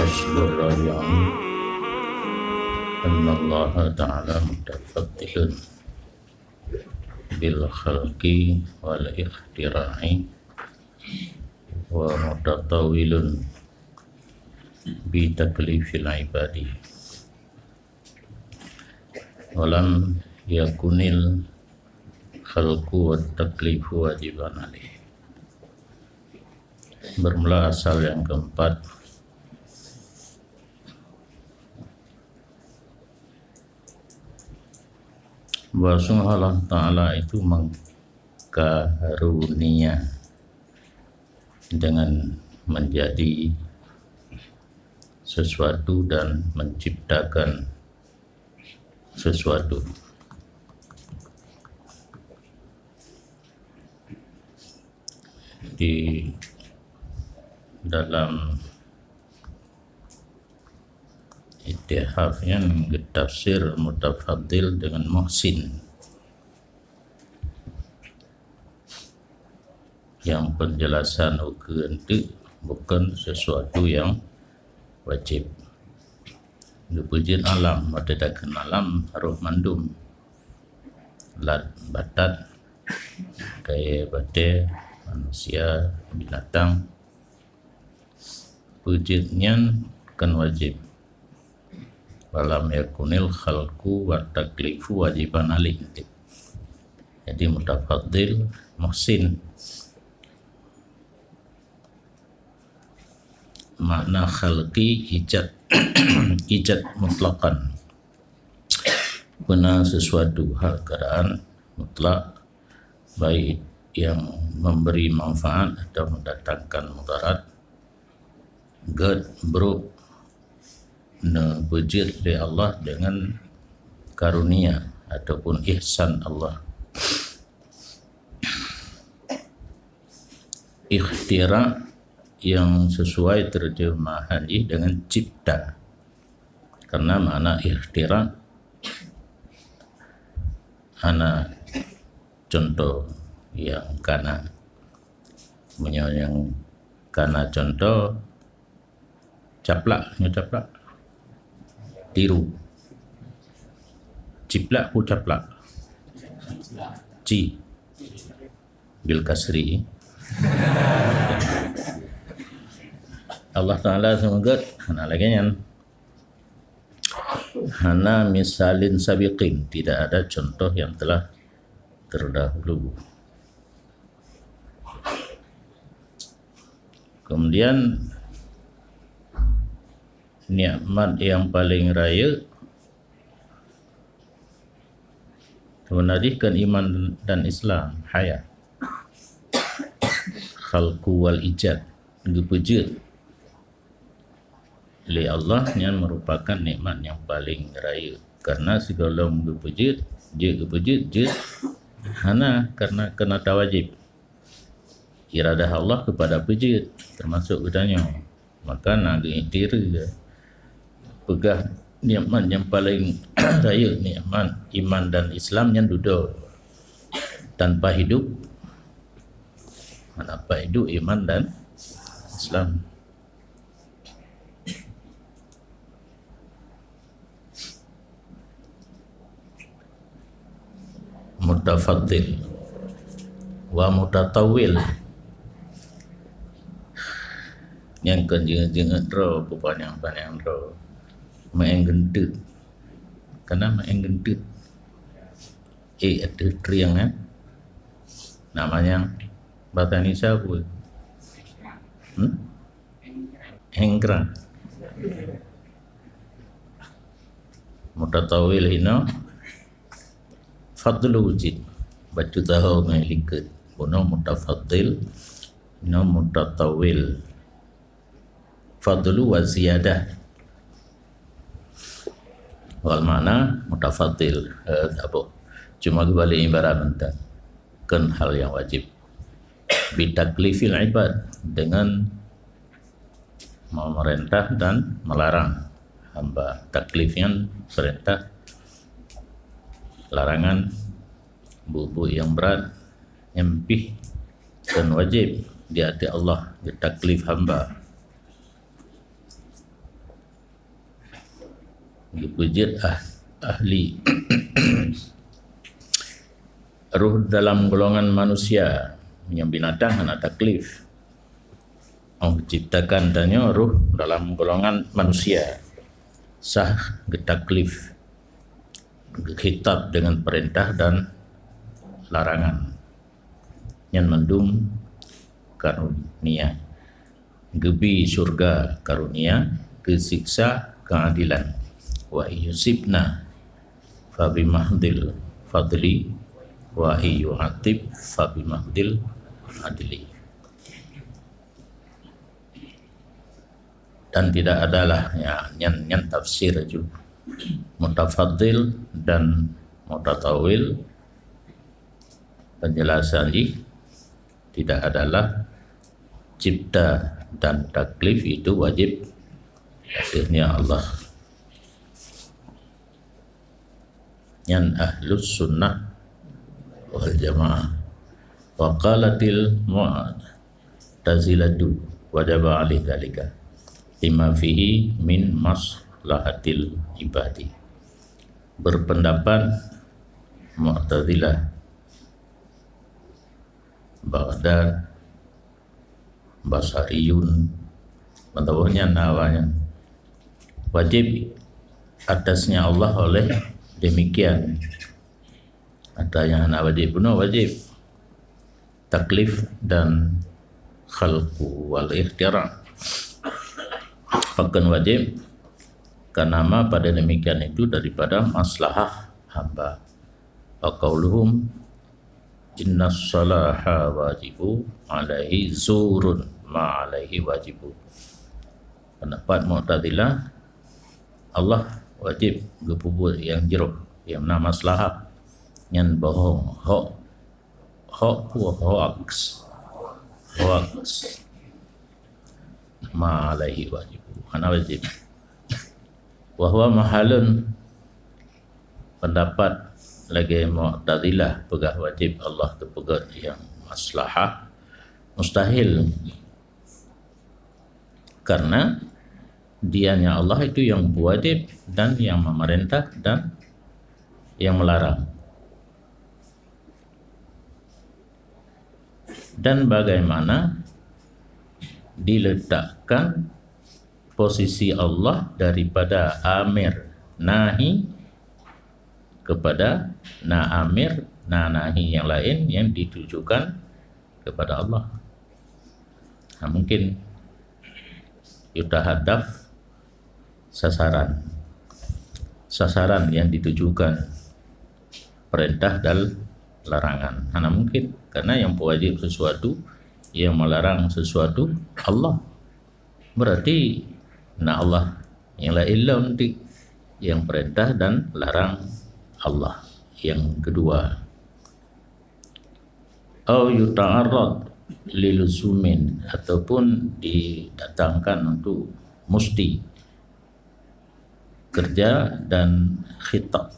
الفصل الرابع أن الله تعالى متفضل بالخلق والاختراع ومتطاول بتكليف العباد ولم يكن الخلق والتكليف واجبا عليه. Bermula asal yang keempat, bahwa Allah Ta'ala itu mengkarunia dengan menjadi sesuatu dan menciptakan sesuatu. Di dalam ittihafnya tafsir mutafaddil dengan muhsin, yang penjelasan itu bukan sesuatu yang wajib. Dipujin alam, madadakan alam haruh mandum lat batat kaya bate manusia binatang, pujitnya kan wajib. Walam yakunil khalqu wa taklifu wajiban alih. Jadi mutafaddil muhsin. Makna khalqi ijad ijad mutlaqan, benar sesuatu hal keadaan mutlak, baik yang memberi manfaat atau mendatangkan mudarat, gad buruk, bujit oleh Allah dengan karunia ataupun ihsan Allah. Ikhtira yang sesuai terjemahan ini dengan cipta, karena makna ikhtira ana contoh yang kana, yang kana contoh caplak, tiru, ciplak ku caplak, ci bil kasri. Allah Ta'ala semoga hana lagi yang hana misalin sabiqin, tidak ada contoh yang telah terdahulu. Kemudian nikmat yang paling raya menarikkan iman dan Islam, hayat, khalqu wal ijad, dipujud oleh Allah yang merupakan nikmat yang paling raya. Karena segala dipujud, je hana karena kena tawajib iradah Allah kepada pujud, termasuk kedanya. Maka nak diri pegah nikmat yang paling raya, nikmat iman dan Islam yang duduk tanpa hidup, tanpa hidup iman dan Islam. Mutafaddil wa mutatawil, yang kenjeng-jeng ro panjang-panjang ro main gendut, karena main gendut ada triangan namanya bahasa Indonesia apa? Hengkra. Mutatawil hina fadlu wujud batu tahu ngelikat bono mutafaddil hina mutatawil fadlu wa ziyadah wal makna mutafaddil apa cuma kembali ibarat mentah kan hal yang wajib bitaklifil ibad, dengan memerintah dan melarang hamba. Taklifnya perintah, larangan bubu yang berat, empih dan wajib di hati Allah, ditaklif hamba. Wujud ahli ruh dalam golongan manusia yang binatang hana taklif. Allah ciptakan tanya ruh dalam golongan manusia sah getaklif khitab dengan perintah dan larangan yang mendum karunia gebi surga karunia kesiksa keadilan wa yusibna fa bimahdil fadli wa yu'atib fa bimahdil adli. Dan tidak adalah yang tafsir juga mutafaddil dan mutatawil penjelasan ini tidak adalah cipta dan taklif itu wajib akhirnya Allah. Yang ahlus sunnah wal jamaah wa qalatil mu'tazilatu wajaba alih dalika lima fihi min maslahatil ibadi. Berpendapat Mu'tazilah Baghdad Basariyun mentawahnya nawanya wajib atasnya Allah oleh demikian. Ada yang hana wajib puno wajib taklif dan khalqu wal ikhtira bahkan wajib karena pada demikian itu daripada maslahah hamba. Wa qauluhum innas salaha wajibu alaihi zurun ma alaihi wajibu. Pendapat Mu'tazilah Allah wajib berbuat yang jeruh yang nama maslahah yang bohong hoax ma alaihi wajibu ana wajib wa huwa mahalun. Pendapat lagi Mu'tazilah pegah wajib Allah tu pegat yang maslahah mustahil karena dianya Allah itu yang wajib dan yang memerintah dan yang melarang. Dan bagaimana diletakkan posisi Allah daripada amir nahi kepada na amir na nahi yang lain yang ditujukan kepada Allah. Nah, mungkin yutahadaf sasaran yang ditujukan perintah dan larangan. Mana mungkin karena yang wajib sesuatu yang melarang sesuatu Allah. Berarti na Allah yang la illa nanti yang perintah dan larang Allah. Yang kedua, au yuta'arrad liluzumin ataupun didatangkan untuk musti kerja dan khitab.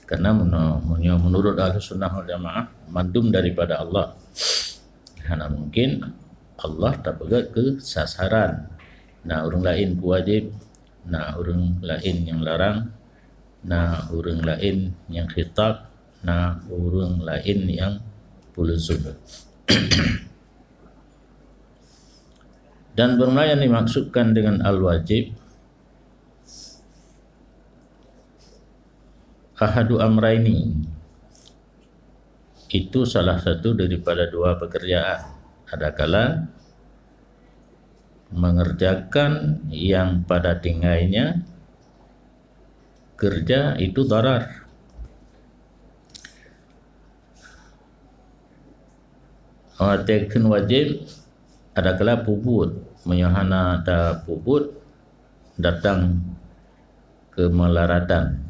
Karena menurut Ahlussunnah wal Jamaah mandum daripada Allah. Karena mungkin Allah tak pegat ke sasaran. Nah, orang lain wajib, nah orang lain yang larang, nah orang lain yang khitab, nah orang lain yang puluzum. Dan bagaimana yang dimaksudkan dengan al-wajib? Ahadu amraini, itu salah satu daripada dua pekerjaan. Adakala mengerjakan yang pada tingainya kerja itu darar. Awatkan wajib adakala puput, menyahana ada puput datang kemelaratan.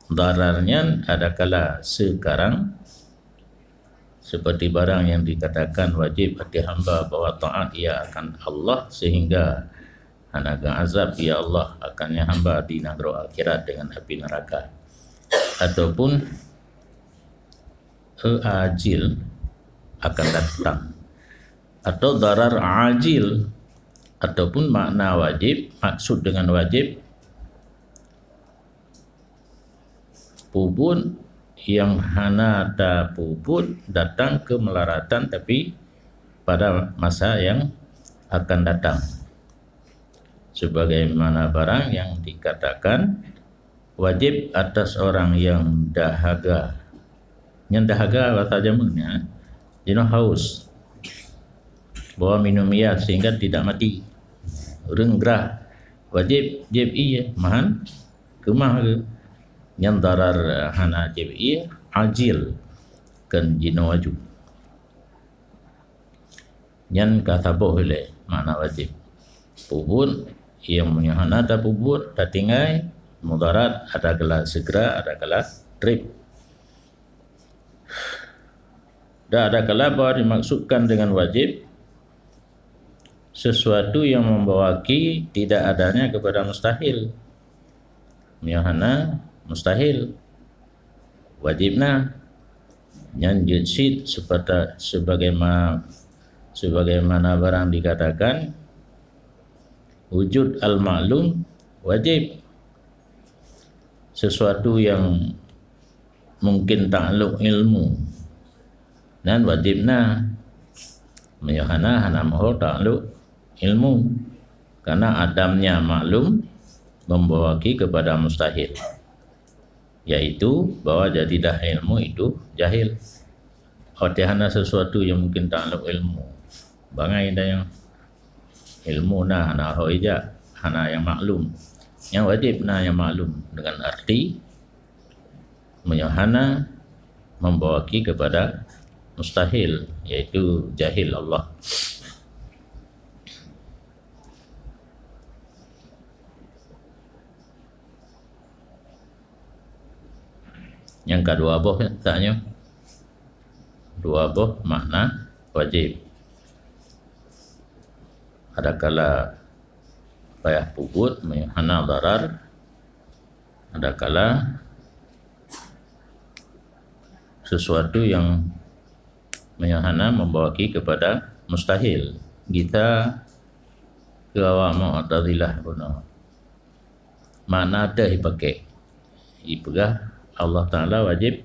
Dararnya adakala sekarang seperti barang yang dikatakan wajib hati hamba bahwa taat ia akan Allah sehingga anaga azab ya Allah akannya hamba di negeri akhirat dengan api neraka, ataupun ajil akan datang, atau darar ajil, ataupun makna wajib, maksud dengan wajib puput yang hana ta puput datang ke melaratan tapi pada masa yang akan datang, sebagaimana barang yang dikatakan wajib atas orang yang dahaga. Yang dahaga bahasa jamunya haus, bawa minum air sehingga tidak mati, renggrah, wajib jib'i mahan kemah ke yang darar hana jib'i ajil kan jino waju yang kata boleh makna wajib puput yang menyahana tak puput tak tinggai mudarat ada kala segera ada kala trip. Dan ada kala bahawa dimaksudkan dengan wajib sesuatu yang membawaki tidak adanya kepada mustahil. Menyahana mustahil, wajibna yang jidsid sebagaimana barang dikatakan wujud al-ma'lum wajib, sesuatu yang mungkin ta'alluq ilmu dan wajibna menyahana hana mahu ta'alluq ilmu, karena adamnya maklum membawaki kepada mustahil, yaitu bahwa jadi dah ilmu itu jahil. Hana sesuatu yang mungkin ta'alluq ilmu bangai dah yang ilmu na hana hoija hana yang maklum, yang wajib na yang maklum, dengan arti menyahana membawaki kepada mustahil, yaitu jahil Allah. Yang kedua boh tanya dua boh makna wajib. Ada kala payah puput menyahana darar, ada kala sesuatu yang menyahana membawaki kepada mustahil. Kita ke awak Mu'tazilah guna mana ada dipakai ipegah Allah Ta'ala wajib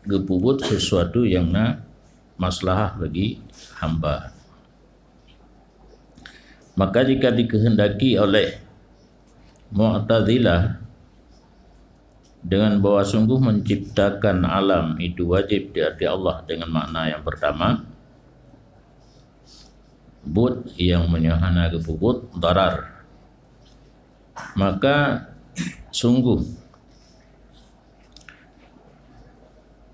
gepubut sesuatu yang na maslahah bagi hamba. Maka jika dikehendaki oleh Mu'tazilah dengan bahwa sungguh menciptakan alam itu wajib di hati Allah dengan makna yang pertama, but yang menyahana kepuput darar, maka sungguh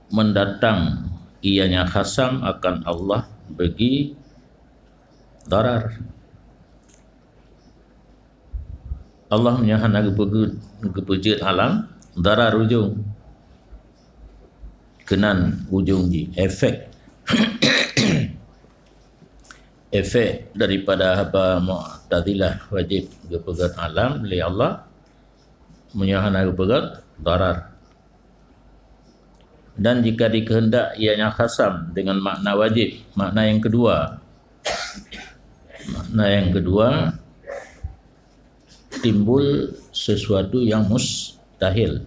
mendatang ianya khasam akan Allah bagi darar. Allah menyahana kepujit alam darar ujung kenan ujung ji efek efek daripada apa Mu'tazilah wajib kepegat alam oleh Allah menyahana kepegat darar. Dan jika dikehendak ianya khasam dengan makna wajib, makna yang kedua timbul sesuatu yang mustahil.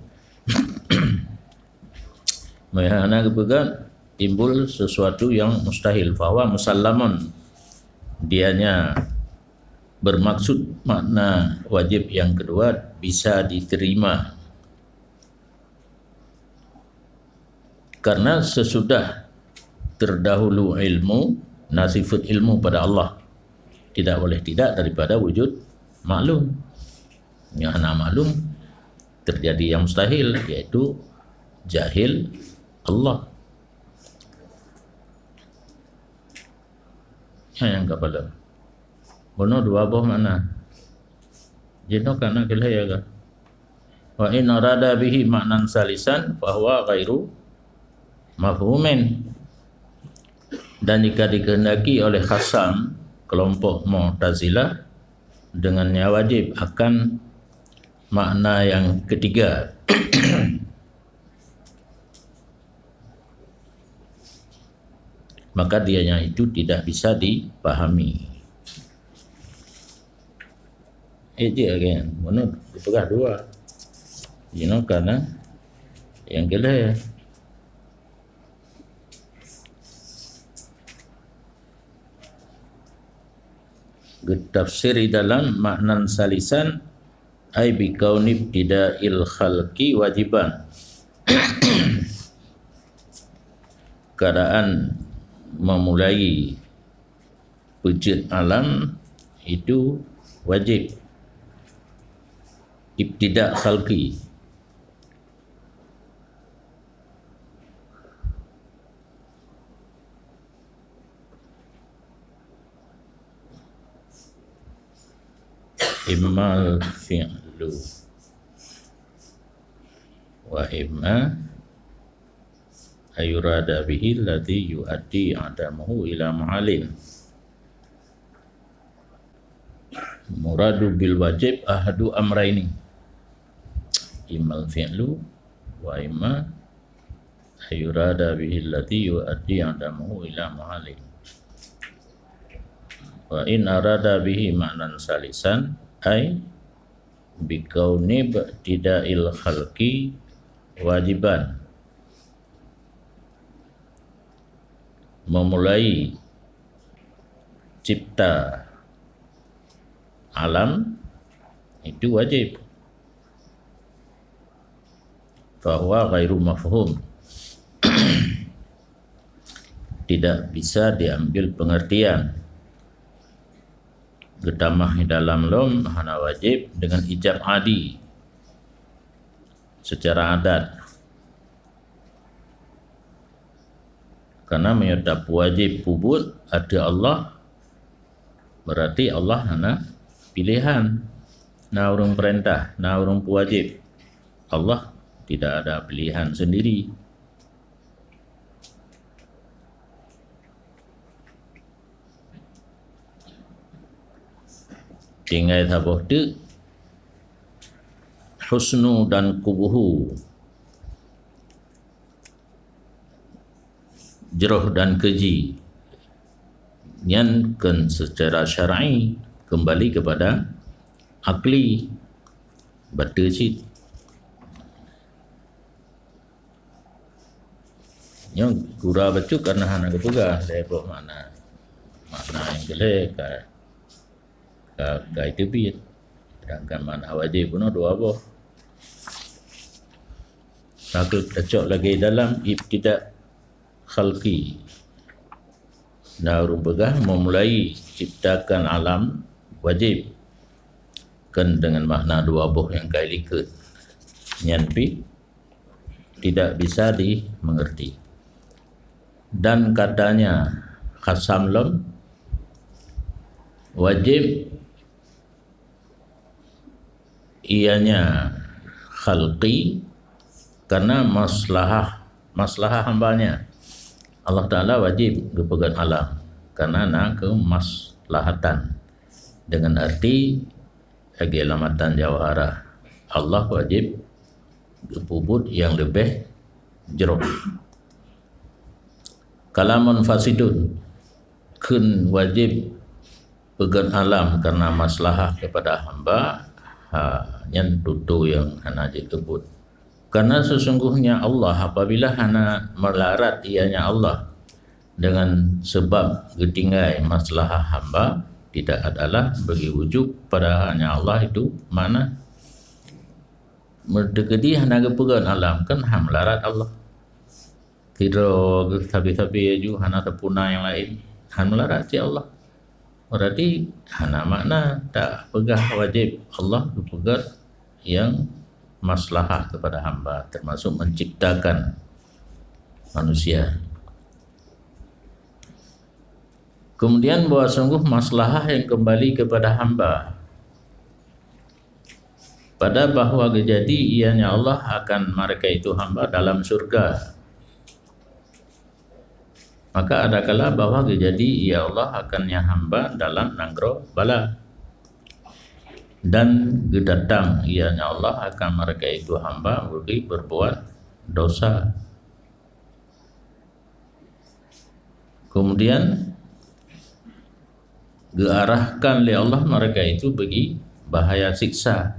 Menyahana kepegat timbul sesuatu yang mustahil, bahwa musallamun dianya bermaksud makna wajib yang kedua bisa diterima, karena sesudah terdahulu ilmu, nasifat ilmu pada Allah tidak boleh tidak daripada wujud maklum. Yang hana maklum terjadi yang mustahil, yaitu jahil Allah. Yang kepala bono dua boh mana jino kana kelaya ka wa in arada bihi maknan salisan bahwa ghairu mafhumin. Dan jika dikehendaki oleh khasam kelompok Mu'tazilah dengannya wajib akan makna yang ketiga, maka dianya itu tidak bisa dipahami. Dia kan menurut dipegah dua, karena yang geleh. Tafsiri dalam maknan salisan ai bi kauni ibtida'il khalqi wajiban. Keadaan memulai wujud alam itu wajib. Ibtida' khalqi, imma fi'lu wa imma ayurada bihi alladhi yuaddi adamuhu ila ma'alin. Muradu bil wajib ahadu amraini, imma fi'lu wa imma ayurada bihi alladhi yuaddi adamuhu ila ma'alin. Wa in arada bihi ma'nan salisan ay bikauni ibtida'il khalqi wajiban, memulai cipta alam itu wajib. Fahuwa ghairu mafhum, tidak bisa diambil pengertian. Getamah dalam lom hana wajib dengan ijab adi secara adat, karena menyetap wajib pubut ada Allah, berarti Allah hana pilihan, na urung perintah, na urung wajib. Allah tidak ada pilihan sendiri. Tinggal tabuh tu husnu dan kubuhu, jeroh dan keji, nyankan secara syar'i kembali kepada akli, batu cit. Yang gura bacu karena hana kepegah lebok mana yang gelek ka itu bit, sedangkan mana wajib pun dua boh. Takut tercok lagi dalam ibtida' khalqi, naurung pegah memulai ciptakan alam wajib kan dengan makna dua boh yang kali likut nyanpi tidak bisa dimengerti. Dan katanya khasam lam wajib ianya khalqi karena maslahah hambanya. Allah Ta'ala wajib kepegang alam karena nak kemaslahatan, dengan arti kegelamatan jawahara. Allah wajib kepubut yang lebih jeruk. Kalamun fasidun kun wajib pegang alam karena maslahah kepada hamba, yang tutu yang hana dikebut. Karena sesungguhnya Allah apabila hana melarat ianya Allah dengan sebab ketinggai maslahah hamba, tidak adalah bagi wujud pada hanya Allah itu mana merdekati hana kepegang alam kan ham melarat Allah. Tidak tapi juga hana terpuna yang lain, han melarat ya Allah. Berarti hana makna tak pegah wajib Allah kepegang yang maslahah kepada hamba, termasuk menciptakan manusia. Kemudian bahwa sungguh maslahah yang kembali kepada hamba, pada bahwa kejadi ianya Allah akan mereka itu hamba dalam surga. Maka ada kala bahwa kejadi ia Allah akannya hamba dalam nanggro bala, dan kedatang ianya Allah akan mereka itu hamba bagi berbuat dosa. Kemudian diarahkan oleh Allah mereka itu bagi bahaya siksa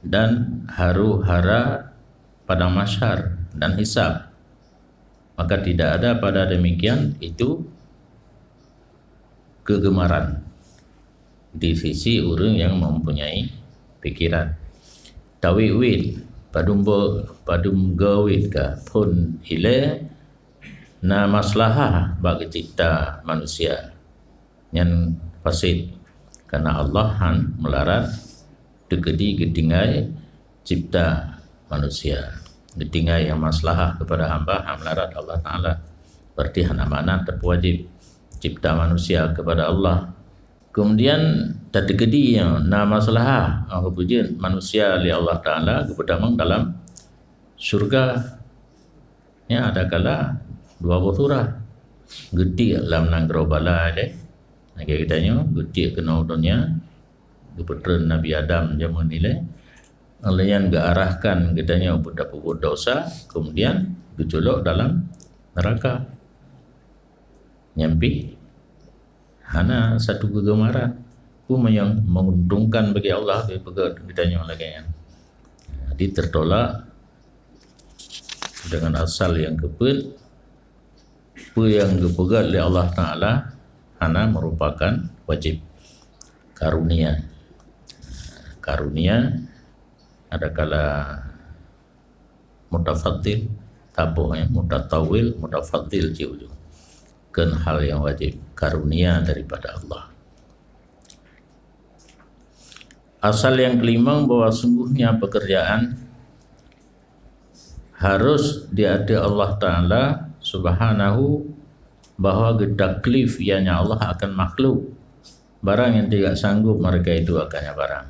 dan haru hara pada mahsyar dan hisab. Maka tidak ada pada demikian itu kegemaran di sisi orang yang mempunyai pikiran. Tawiwil padum gawit ka pun ile na maslahah bagi cipta manusia yang fasid, karena Allah melarat dekedi gedingai cipta manusia, gedingai yang maslahah kepada hamba melarat Allah Ta'ala. Berarti amanat terwajib cipta manusia kepada Allah. Kemudian terjadi yang nama masalah pujian manusia li Allah Ta'ala kepada dalam surga ya ada kala dua surah gede dalam nanggro bala deh lagi kitanya gede kena dunia kepada Nabi Adam zaman nilai oleh yang arahkan kitanya budak dosa kemudian dicolok dalam neraka nyampi hana satu kegemaran pun yang menguntungkan bagi Allah ditanya lagi yang jadi tertolak dengan asal yang kepun pun yang kepegat oleh Allah Ta'ala hana merupakan wajib karunia ada kala mutafaddil tabuhnya mutatawil mutafaddil jiu kan hal yang wajib karunia daripada Allah. Asal yang kelima bahwa sungguhnya pekerjaan harus diada Allah Ta'ala subhanahu bahwa taklif ianya Allah akan makhluk barang yang tidak sanggup mereka itu akannya barang.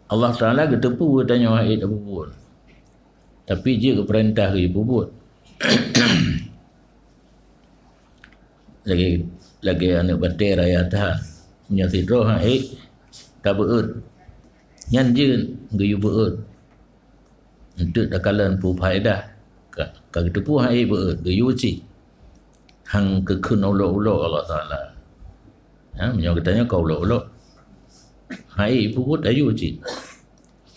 Allah Ta'ala ketepu tanya wahid apa pun tapi dia keperintah ibu buat lagi anak batai raya tahan punya tidroh tak beut nyan je gayu beut untuk dakalan pu faedah ka ketepu beut gayu ci hang kekun ulo Allah Ta'ala punya katanya kau ulo ibu buat ayu ci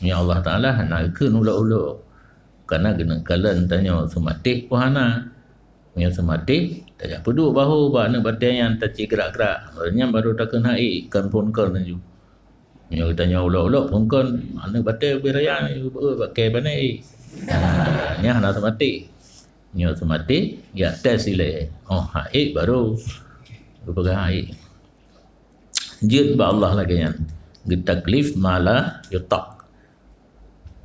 punya Allah Ta'ala nak kekun ulo karena kena kalan tanya sematik pohana punya sematik tak apa duduk bahu nak badan yang tak gerak-gerak baru tak kena ikan pun kan tu punya tanya ulok-ulok pun kan mana badan beraya pakai panai nya nak sematik punya sematik ya tes sile baru berpegang jid ba Allah lagi yang getaklif mala yutak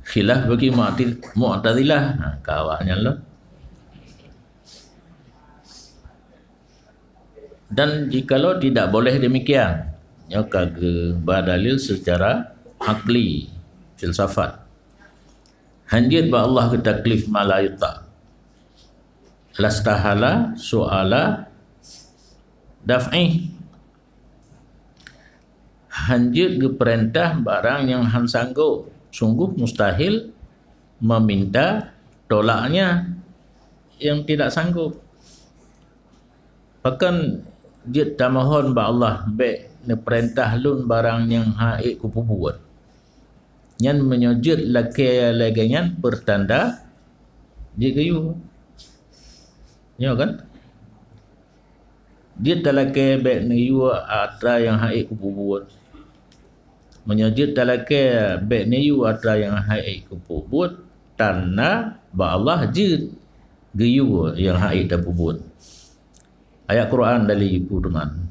khilaf bagi Mu'tazilah kawannya lah. Dan jikalau tidak boleh demikian ya kage berdalil secara akli filsafat hanjit ba Allah ke taklif malayuta lastahala su'ala daf'i hanjit ke perintah barang yang han sanggup sungguh mustahil meminta tolaknya yang tidak sanggup. Bahkan dia tamohon ba Allah be ne perintah lun barang yang haik ku buat. Nyan menyujud laki laganyan pertanda dia gayu. Ya kan? Dia talake be ne yu atra yang haik ku buat. Menyujud talake be ne yu atra yang haik ku buat tanna ba Allah jid gayu yang haik da buat. Ayat Quran dari ibu teman.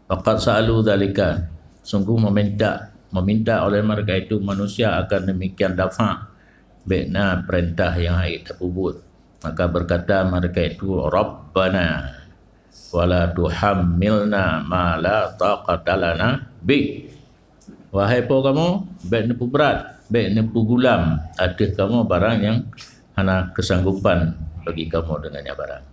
Faqad sa'alu dzalika. Sungguh meminta oleh mereka itu manusia akan demikian dafa bena perintah yang haid tersebut. Maka berkata mereka itu Rabbana wala tuhammilna ma la taqata lana bi. Wahai po kamu bek nepu berat, bek nepu gulam, ada kamu barang yang hana kesanggupan bagi kamu dengannya barang.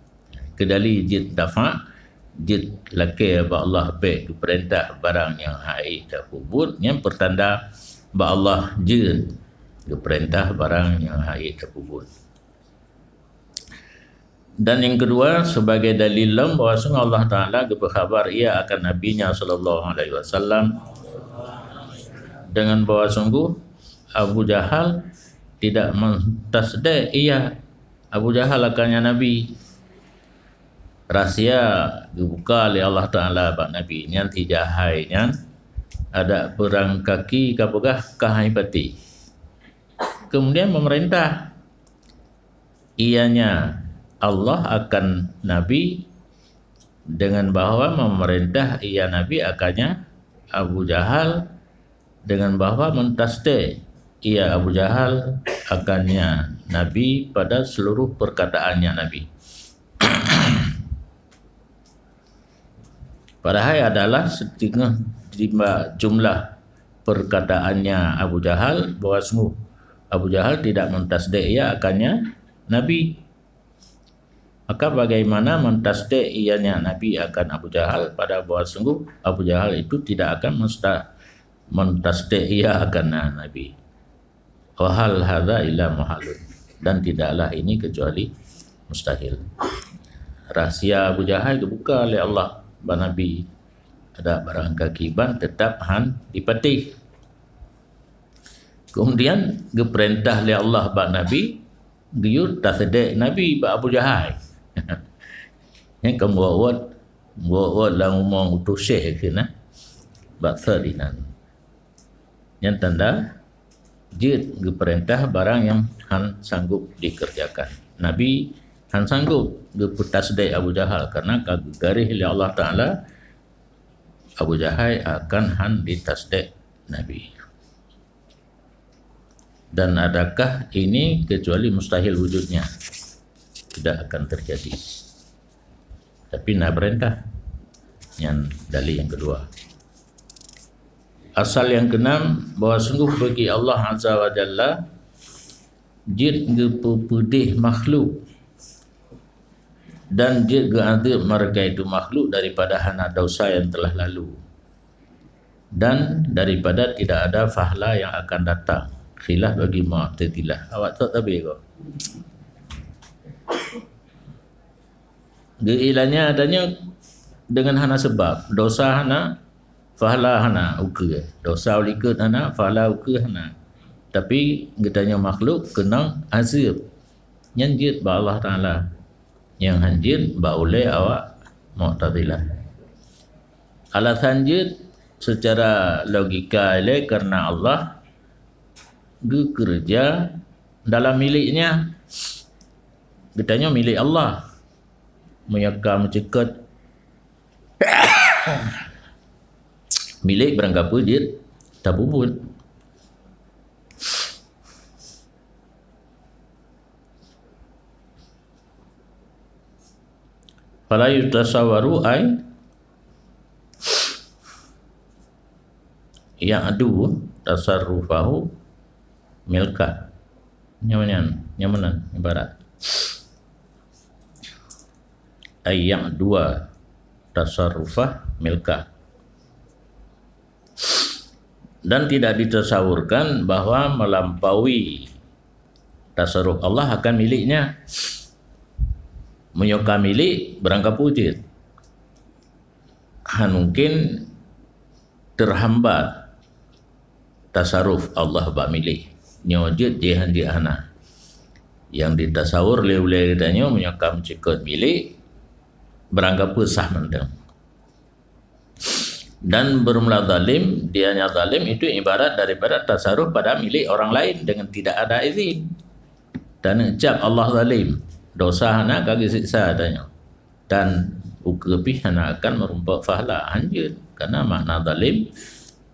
Kedali jid dafa jid laki ba Allah be perintah barang yang haid dah kubut yang pertanda ba Allah jid perintah barang yang haid dah kubut. Dan yang kedua sebagai dalil bahawa Allah Taala berkhabar ia akan nabinya sallallahu alaihi wasallam dengan bahawa sungguh Abu Jahal tidak mentasdik iya Abu Jahal akannya Nabi. Rahsia dibuka oleh Allah Ta'ala bak Nabi nyan tijahai nyan ada perang kaki kapagah kahai pati. Kemudian memerintah ianya Allah akan Nabi dengan bahawa memerintah ia Nabi akannya Abu Jahal dengan bahawa mentasdik ia Abu Jahal akannya Nabi pada seluruh perkataannya Nabi. Padahal adalah setengah jumlah perkataannya Abu Jahal bahawa sungguh Abu Jahal tidak mentasdik ia akannya Nabi. Maka bagaimana mentasdik ianya Nabi akan Abu Jahal pada bahawa sungguh Abu Jahal itu tidak akan mentasdik ia akan Nabi. Wa hal hadza illa muhalun, dan tidaklah ini kecuali mustahil. Rahsia Abu Jahal dibuka oleh Allah ban Nabi. Ada barang kaki ban tetap dipatih. Kemudian diperintah oleh Allah ban Nabi giur tasdik Nabi ba Abu Jahal. Yang kamu buat lah ngomong utus syekh kena baksa dinan. Yang tanda jid diperintah barang yang sanggup dikerjakan. Nabi sanggup diputasdik Abu Jahal karena garis oleh Allah Ta'ala Abu Jahal akan ditasdik Nabi. Dan adakah ini kecuali mustahil wujudnya? Tidak akan terjadi. Tapi nak perintah yang dalil yang kedua. Asal yang keenam bahawa sungguh bagi Allah Azza wa Jalla jid gepedih makhluk dan jid geadib mereka itu makhluk daripada hana dosa yang telah lalu dan daripada tidak ada fahla yang akan datang. Khilaf bagi Mu'tazilah. Awak tak tahu kau. Geilannya adanya dengan hana sebab. Dosa hana, fahla hana, uka. Dosa ulikut hana, fahla uka hana. Tapi getanya makhluk kena azab. Yang jid ba Allah Ta'ala. Yang hanjid ba oleh awak Mu'tazilah. Alasan jid secara logika ile karena Allah bekerja dalam miliknya. Getanya milik Allah. Menyeka mencekat milik berangkap wujud tak pun. Fala yutasawwaru ay yang adu tasarrufahu milka nyamanan ibarat ay yang dua tasarrufah milka, dan tidak ditasawurkan bahwa melampaui tasarruf Allah akan miliknya. Menyoka milik berangkap wujud mungkin terhambat tasarruf Allah bak milik nyojud jihan jihana yang ditasawur oleh katanya menyoka mencekut milik berangkap sah mendeng. Dan bermula zalim, dianya zalim itu ibarat daripada tasarruf pada milik orang lain dengan tidak ada izin. Dan ucap Allah zalim, dosa hana kaki siksa adanya. Dan ukepih hana akan merumpak fahla anjir. Karena makna zalim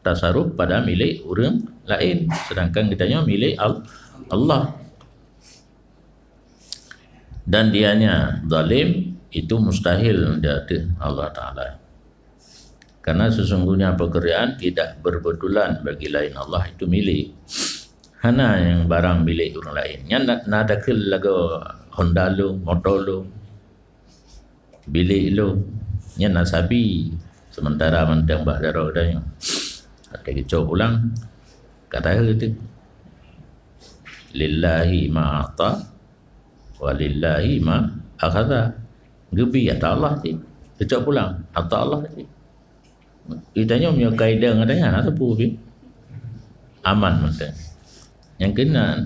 tasarruf pada milik orang lain, sedangkan kitanya milik Allah. Dan dianya zalim itu mustahil dari Allah Ta'ala. Karena sesungguhnya pekerjaan tidak berbetulan bagi lain Allah itu milik. Hana yang barang milik orang lain. Yang nadakil lagu Honda lu, motor lu, bilik lu, yang nasabi. Sementara mentang bahdara udahnya. Ada kicau pulang. Kata itu. Lillahi ma'ata wa lillahi ma'akhadha. Gebi kata Allah sih. Kicau pulang. Kata Allah sih. Itanya punya kaedah ngadanya nak tepu aman macam. Yang kena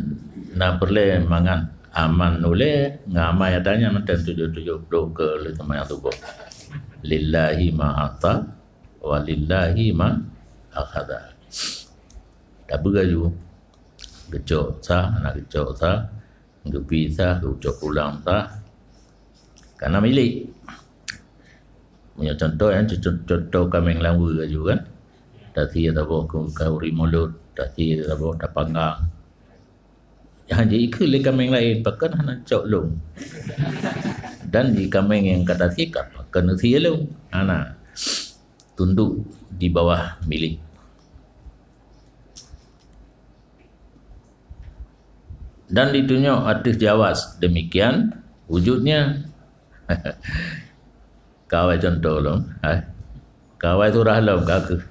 nak perle mangan aman nule ngamai adanya macam 770 ke lima tu bo. Lillahi ma ata wa lillahi ma akhadha. Tak bergaju. Gecok sah, nak gecok sah, gepi sah, gecok pulang sah. Karena milik. Punya contoh yang contoh kambing lambu gaju kan. Tadi ada bawa kauri mulut, tadi ada bawa tapanggang. Yang jadi ikut le kambing lain pakan hana cok long. Dan di kambing yang kata sikap kena sia long. Hana tunduk di bawah milik. Dan ditunjuk atas Jawas demikian wujudnya. Kawai contoh lom, kawai tu rahlam kakak.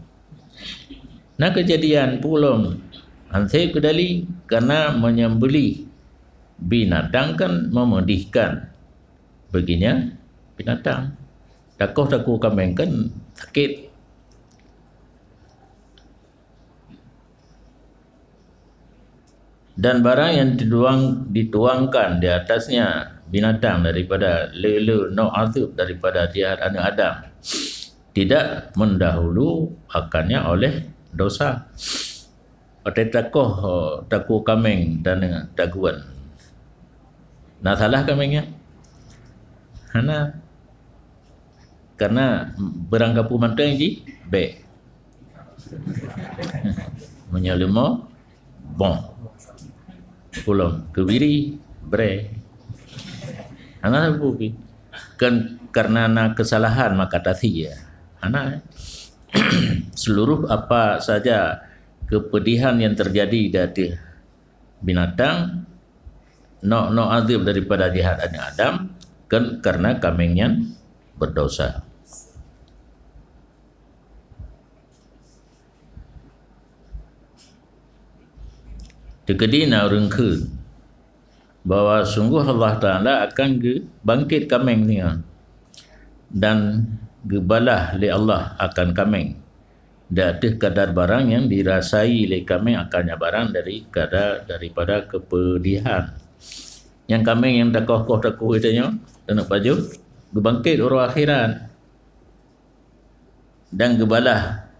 Nah kejadian pulom Hansip kedali karena menyembeli binatang kan memedihkan begini binatang. Takuh kambing kan sakit. Dan barang yang dituangkan di atasnya binatang daripada lele no azab daripada jahat anak Adam tidak mendahulu akannya oleh dosa. Otak takuh kambing dan daguan. Nah salah kambingnya. Karena berangkapu manteng ji be. Menyalimo bon. Pulang kebiri bre. Bubi. Kan karena kesalahan maka tasi ya. Seluruh apa saja kepedihan yang terjadi dari binatang no azab daripada jahat anak Adam kan karena kambingnya berdosa. Tekadina orang ke bahawa sungguh Allah Ta'ala akan bangkit kambing ni dan gebalah li Allah akan kambing. Ada kadar barang yang dirasai oleh kambing akannya barang daripada kepedihan. Yang kambing yang takuh itu dan baju gebangkit orang akhirat dan gebalah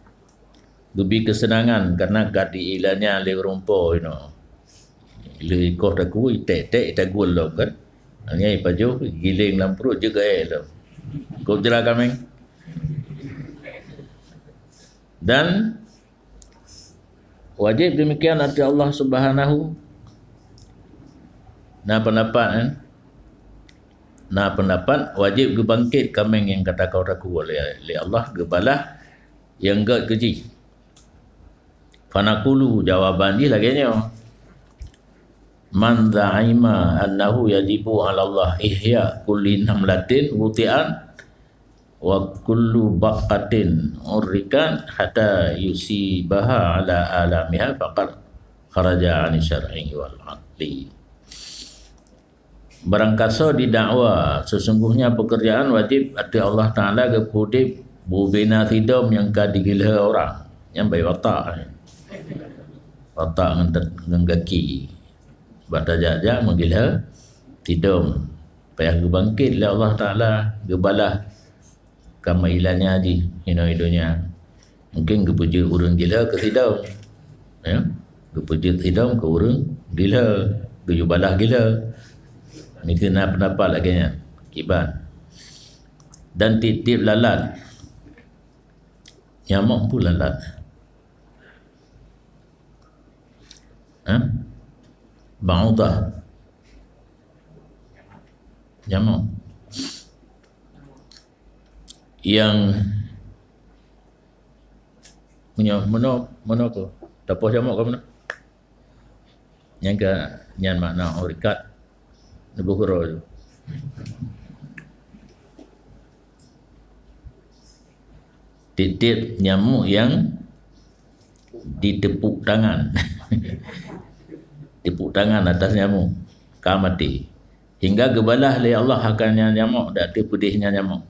gebi kesenangan karena gadi ilanya le rumpo le koh taku tek tagul lo kan. Hanya baju giling dalam perut juga lo. Kau jera kambing. Dan wajib demikian arti Allah Subhanahu. Nah pendapat wajib gebangkit kambing yang kata kau raku oleh Allah gebalah yang gak keji. Fanaqulu jawaban dia lagi man za'ima annahu yajibu 'ala Allah ihya kulli namlatin wuti'an wa kullu baqatin urrikan hatta yusibaha ala alamiha faqad kharaja 'ani syar'i wal 'aqli. Barangkasa didakwa sesungguhnya pekerjaan wajib ada Allah Ta'ala kepudip bubina tidam yang kadigila orang yang baik watak dengan kaki bata jaja menggila tidam payah gebangkit oleh Allah Ta'ala gebalah kama ilanya di hidupnya mungkin kepuji orang gila ke tidam ya kepuji tidam ke orang gila gejubalah gila ni kena pendapat lagi nya kiban dan titip lalat nyamuk pun lalat baudah nyamuk yang punya mana tu tapoh nyamuk ke mana yang ke nyan makna orikat nebukuro tu titip nyamuk yang ditepuk tangan tepuk tangan atas nyamuk kamati hingga gebalah oleh Allah akan nyamuk dak pedihnya nyamuk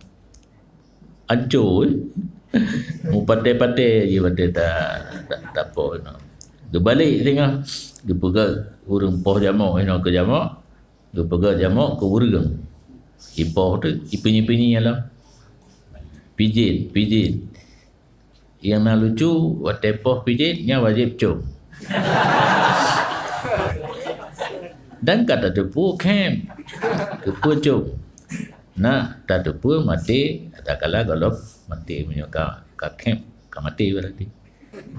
hancur mu pate-pate je pada tak apa Dia balik tengah, dia pegang urang poh jamak, ke jamak, dia pegang jamak ke urang. Ipoh tu, ipini-pini alam. Pijit. Yang nak lucu, waktu poh pijitnya wajib cum. Dan kata tepu camp. Tepu cum. Nak tak tepu mati, tak kalah kalau mati punya ka camp, ka mati berarti.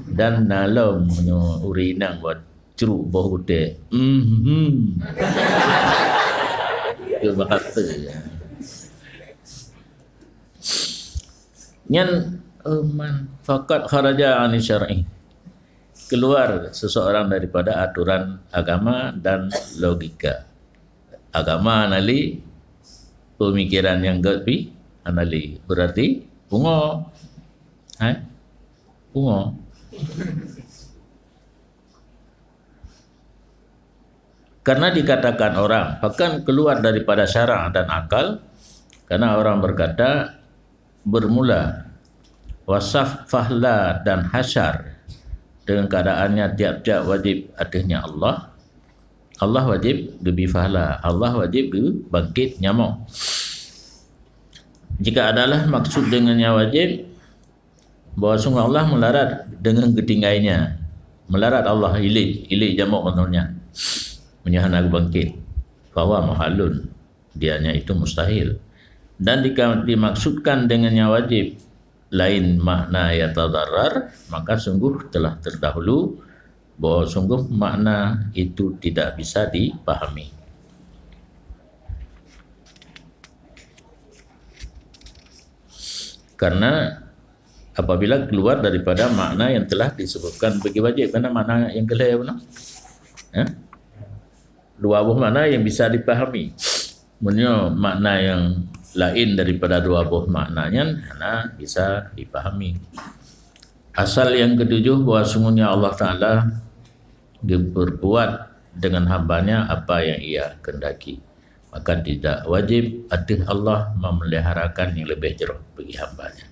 Dan dalam punya urinang buat ceruk bau hotel. Dia berkata Nyan man faqat kharaja an syar'i. Keluar seseorang daripada aturan agama dan logika. Agama anali, pemikiran yang gabi anali. Berarti bungo. Bungo. Karena dikatakan orang bahkan keluar daripada syara' dan akal, karena orang berkata bermula wasaf fahla dan hasyar dengan keadaannya tiap-tiap wajib atasnya Allah. Allah wajib gebi fahla, Allah wajib bangkit nyamuk. Jika adalah maksud dengannya wajib bahawa sungguh Allah melarat dengan ketinggainya, melarat Allah ilik jamuk menurutnya menyahana bangkit, bahwa mahalun dianya itu mustahil. Dan jika dimaksudkan dengannya wajib lain makna yatadarrar, maka sungguh telah terdahulu bahawa sungguh makna itu tidak bisa dipahami. Karena apabila keluar daripada makna yang telah disebutkan bagi wajib, karena makna yang kelih benar, dua buah makna yang bisa dipahami. Sebenarnya makna yang lain daripada dua buah maknanya hanya bisa dipahami. Asal yang ketujuh bahawa sungguhnya Allah Ta'ala dia berbuat dengan hambanya apa yang ia kendaki, maka tidak wajib atas Allah memeliharakan yang lebih jerah bagi hambanya.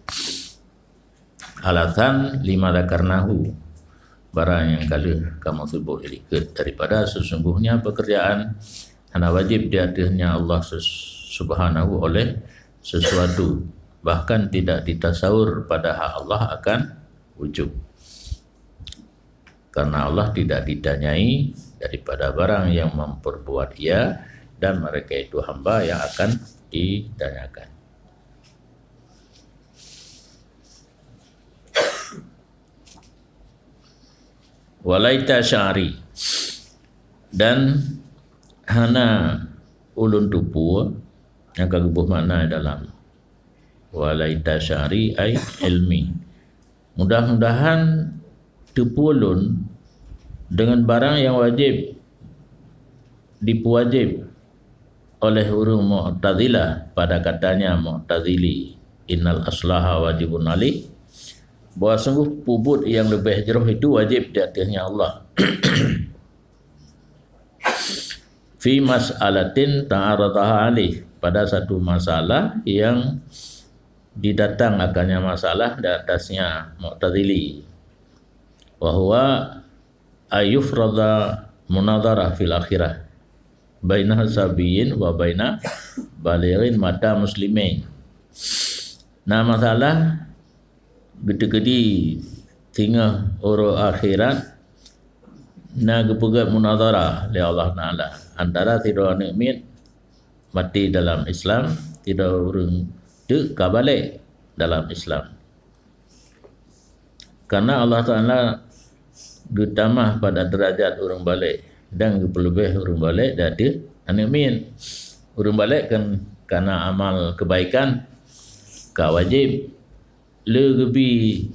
Alatan lima dakarnahu, barang yang kali kamu sebut daripada sesungguhnya pekerjaan hanya wajib di atasnya Allah subhanahu oleh sesuatu, bahkan tidak ditasawur pada hak Allah akan wujud, karena Allah tidak didanyai daripada barang yang memperbuat ia, dan mereka itu hamba yang akan didanyakan. Walaita syari, dan hana ulun tupu yang kagubuh makna dalam walaita syari ay ilmi. Mudah-mudahan tupu ulun dengan barang yang wajib dipuwajib oleh urung Mu'tazilah pada katanya Mu'tazili innal aslaha wajibun alih, bahawa sungguh pubut yang lebih jeruh itu wajib di atasnya Allah. Fi mas'alatin ta'aradaha alih, pada satu masalah yang didatang akannya masalah di atasnya Mu'tazili. Wa huwa ayufrada munadharah fil akhirah baina sabiyin wa baina balighin mata muslimin. Nah, masalah gede-gede tinggal orang akhirat na gepegat munazarah oleh Allah Ta'ala antara tidak mukmin mati dalam Islam, tidak orang tu kabalik dalam Islam. Karena Allah Ta'ala getamah pada derajat orang balik dan lebih orang balik dari mukmin. Orang balik kan karena amal kebaikan ka wajib lebih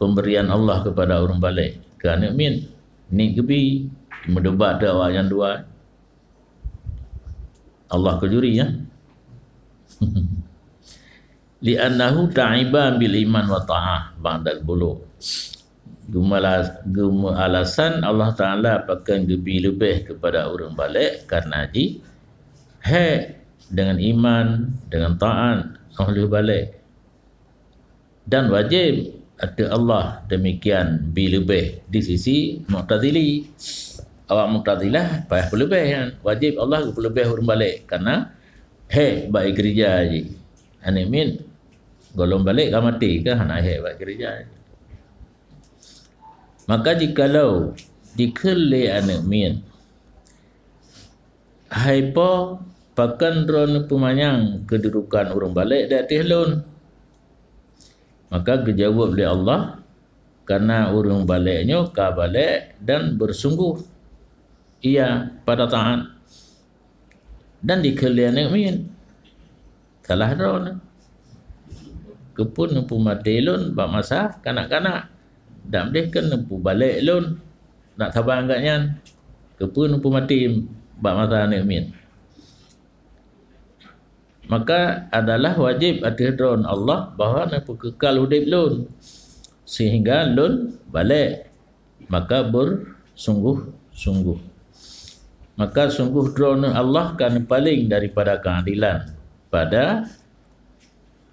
pemberian Allah kepada orang balik ke anak min ni gebi mendebat ada awak yang dua Allah kejuri ya. Li'annahu ta'iban bil iman wa ta'ah ba'dal bulugh. Guma alasan Allah Ta'ala pakai gebi lebih kepada orang balik karena dengan iman dengan ta'at oleh balik, dan wajib ada Allah demikian lebih di sisi Mu'tazili. Awak Mu'tazilah payah berlebih kan. Wajib Allah berlebih hurun balik karena baik gereja je. Anak min golong balik kan mati kan anak baik gereja je. Maka jikalau dikele anak min haipa pakan drone pemanyang kedudukan urang balik dah tihlun, maka dijawab oleh Allah karena urang baliknya ka balik dan bersungguh ia pada taat dan dikelian min salah drone kepun nempu mati lun bak masa kanak-kanak dak boleh kan nempu balik lun nak sabar agaknya kepun nempu mati bak masa anak min. Maka adalah wajib atas drone Allah bahawa nampu kekal hidup lun sehingga lun balik, maka bersungguh-sungguh. Maka sungguh drone Allah kan paling daripada keadilan pada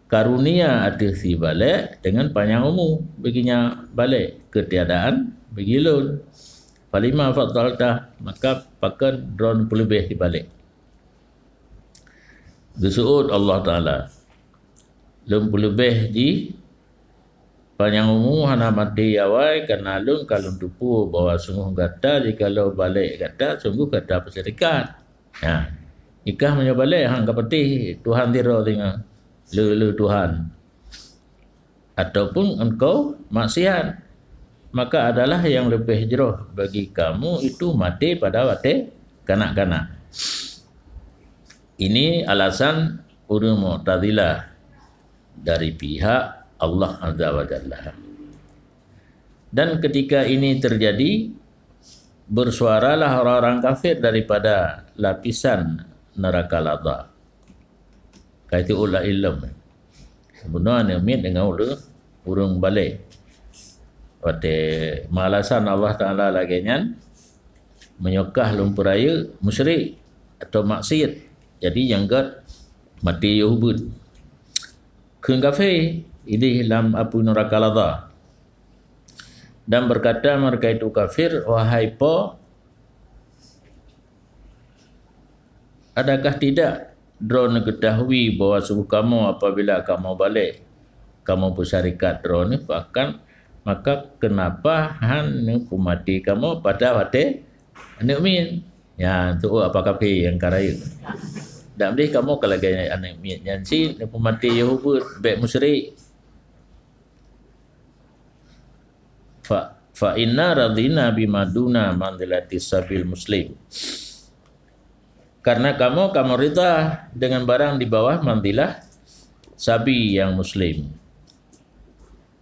karunia atas si balik dengan panjang umur baginya balik ketiadaan bagi lun. Falima fadalta, maka pakan drone pelebih di balik. Disuut Allah Ta'ala lum lebih di panjang umur hana mati awai kerana lum kalau tupu bahawa sungguh kata jikalau balik kata sungguh kata perserikat ya nikah punya balik hang kapati Tuhan tira tengah lu Tuhan ataupun engkau maksiat, maka adalah yang lebih jeroh bagi kamu itu mati pada waktu kanak-kanak. Ini alasan urang Mu'tazilah dari pihak Allah Azza wa Jalla. Dan ketika ini terjadi, bersuaralah orang-orang kafir daripada lapisan neraka Ladha. Kaitu ulah ilm. Sebenarnya mit dengan urang balik. Waktu malasan Allah Ta'ala lagi nyan menyokah lumpuraya musyrik atau maksiat. Jadi yang gat mati Yahud keun kafir ini dalam api neraka Ladha dan berkata mereka itu kafir, wahai po, adakah tidak drone ketahui bahawa subuh kamu apabila kamu balik kamu bersyarikat drone bahkan maka kenapa han mati kamu pada waktu anak min ya tu apa kafir yang karaya dak boleh kamu kalau gaya anak min yang si mati Yahud baik musyrik fa inna radina bimaduna manzilati sabil muslim, karena kamu rida dengan barang di bawah manzilah sabi yang muslim.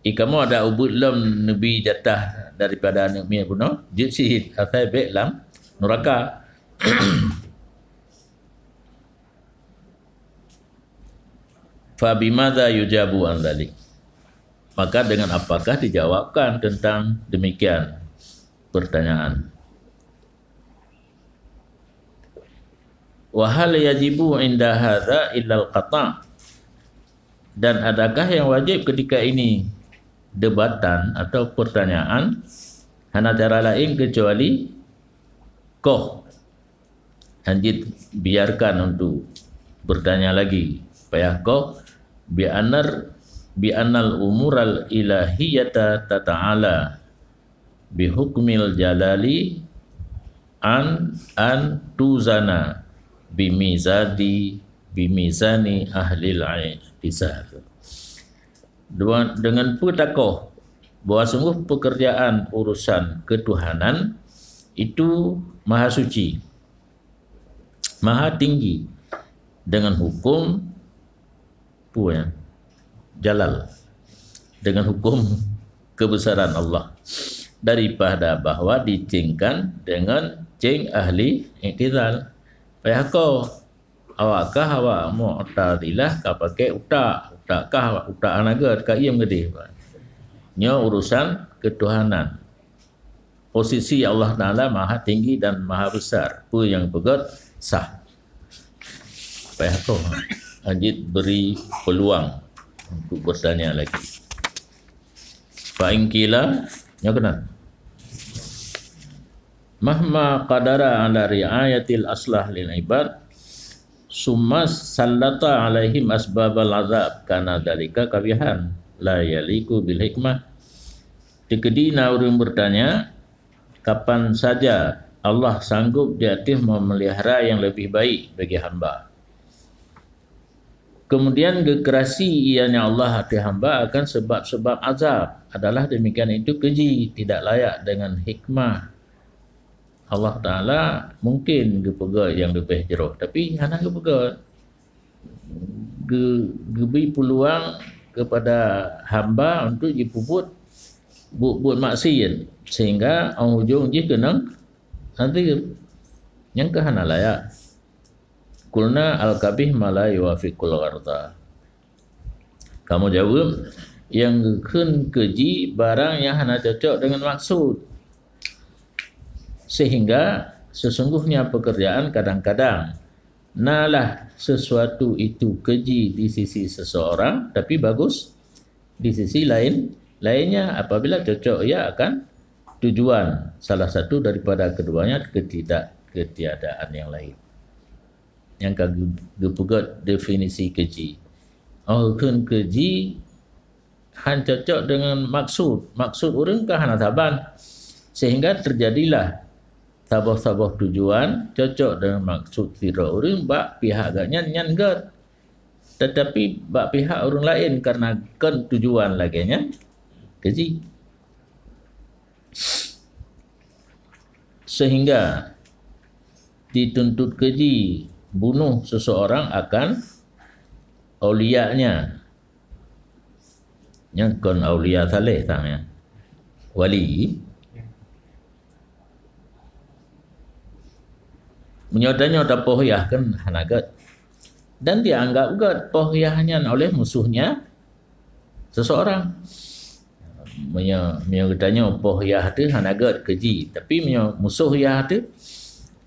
Kamu ada ubud lam nabi jatah daripada anak min bunuh jid atai baik lam neraka. Fa bimadza yujabu an dzalik, maka dengan apakah dijawabkan tentang demikian pertanyaan. Wa hal yajibu inda hadza illa al-qata', dan adakah yang wajib ketika ini debatan atau pertanyaan hana cara lain kecuali koh anjit biarkan untuk bertanya lagi payah koh bi annal umural ilahiyata tata'ala bi hukmil jalali an tuzana bimizani ahlil i'tisar. Dengan petakoh bahawa sungguh pekerjaan urusan ketuhanan itu maha suci, maha tinggi dengan hukum jalal, dengan hukum kebesaran Allah, daripada bahawa dicingkan dengan cing ahli i'tizal. Payah kau awakkah awak Mu'tazilah ka pakai utakkah utak anaga ka iam gede nya urusan ketuhanan. Posisi Allah Ta'ala maha tinggi dan maha besar, apa yang pegat sah. Payah kau Ajit beri peluang untuk bertanya lagi. Fa in qila ya kena mahma qadara ala riayatil aslah lil ibad summa sallata alaihim asbabal azab kana dalika kabihan la yaliku bil hikmah. Tikadina orang bertanya, kapan saja Allah sanggup di atas memelihara yang lebih baik bagi hamba. Kemudian kekerasi ianya Allah hati hamba akan sebab-sebab azab adalah demikian itu keji, tidak layak dengan hikmah. Allah Ta'ala mungkin kepegal yang lebih jeroh, tapi hanya kepegal beri peluang kepada hamba untuk dipuput buat maksiat sehingga ang hujung je kena nanti yang kehana layak. Kulna al-kabih ma la yuwafiqul gharda. Kamu jawab yang kun keji barang yang hana cocok dengan maksud. Sehingga sesungguhnya pekerjaan kadang-kadang nalah sesuatu itu keji di sisi seseorang tapi bagus di sisi lainnya apabila cocok ia akan tujuan salah satu daripada keduanya ketiadaan yang lain. Yang kepugat definisi keji. Kun keji han cocok dengan maksud orang ke hana taban sehingga terjadilah sabah-sabah tujuan cocok dengan maksud sira orang bak pihak agaknya nyan gat tetapi bak pihak orang lain karena kan tujuan laginya keji sehingga dituntut keji bunuh seseorang akan aulianya yang kon aulia saleh tanya wali menyodanya pohyah kan hanagat dan dianggap gad pohyahnya oleh musuhnya seseorang. Menyodanya pohyah tu hanagat keji tapi musuh yah tu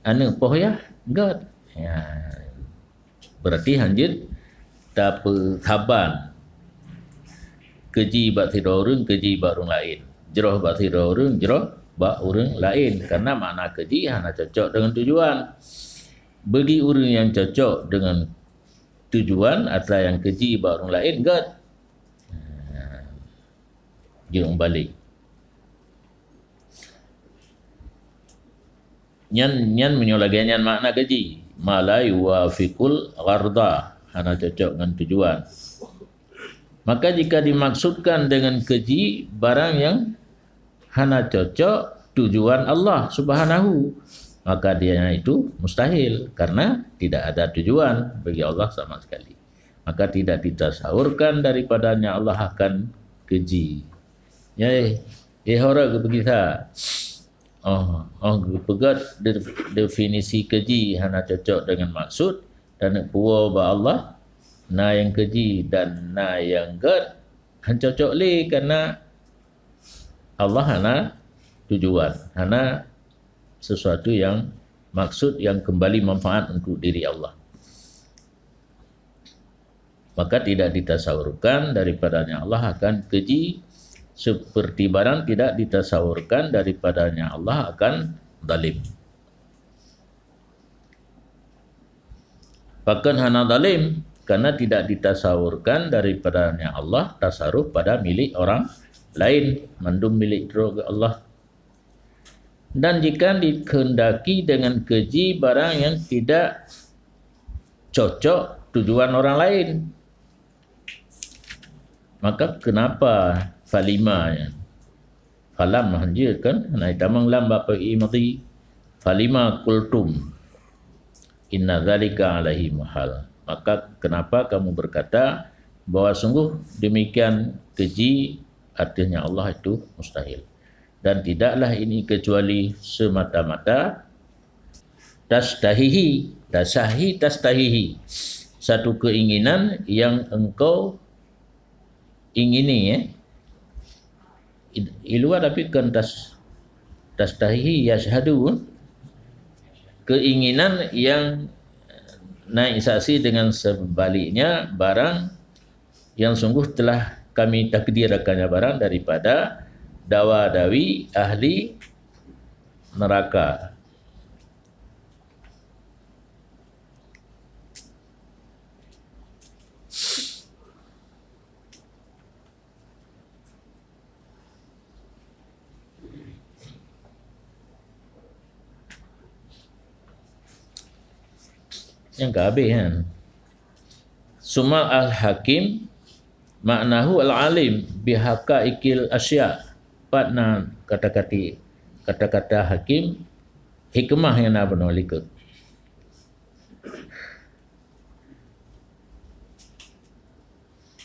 anu pohyah gad ya, berarti hanjit tak saban keji bak tira orang keji bak orang lain jeroh bak tira orang jeroh bak orang lain karena makna keji hana cocok dengan tujuan. Bagi orang yang cocok dengan tujuan atau yang keji bak orang lain gad jom balik nyan menyolagi nyan makna keji malai wafiqul gharda hana cocok dengan tujuan. Maka jika dimaksudkan dengan keji barang yang hana cocok tujuan Allah Subhanahu, maka dia itu mustahil karena tidak ada tujuan bagi Allah sama sekali. Maka tidak ditasawurkan daripadanya Allah akan keji. Ya, orang begitu. Pegat definisi keji hana cocok dengan maksud dan puwa ba Allah na yang keji dan na yang gad han cocok le karena Allah hana tujuan hana sesuatu yang maksud yang kembali manfaat untuk diri Allah. Maka tidak ditasawurkan daripadanya Allah akan keji seperti barang tidak ditasawurkan daripadanya Allah akan zalim. Bahkan hana zalim karena tidak ditasawurkan daripadanya Allah tasarruf pada milik orang lain, mandum milik Allah. Dan jika dikehendaki dengan keji barang yang tidak cocok tujuan orang lain, maka kenapa falima ya falam hanjir kan naik tamang lam bapa imati falima kultum inna zalika alaihi mahal. Maka kenapa kamu berkata bahwa sungguh demikian keji artinya Allah itu mustahil dan tidaklah ini kecuali semata-mata tastahihi satu keinginan yang engkau ingini iluar tapi kan tastahihi yashhadu keinginan yang naik saksi dengan sebaliknya barang yang sungguh telah kami takdirkannya barang daripada dawa-dawi ahli neraka. Yang tak habis kan. Suma al-hakim maknahu al-alim bihaqaiqil asya. Patna kata-kata hakim hikmah yang nak benar lika.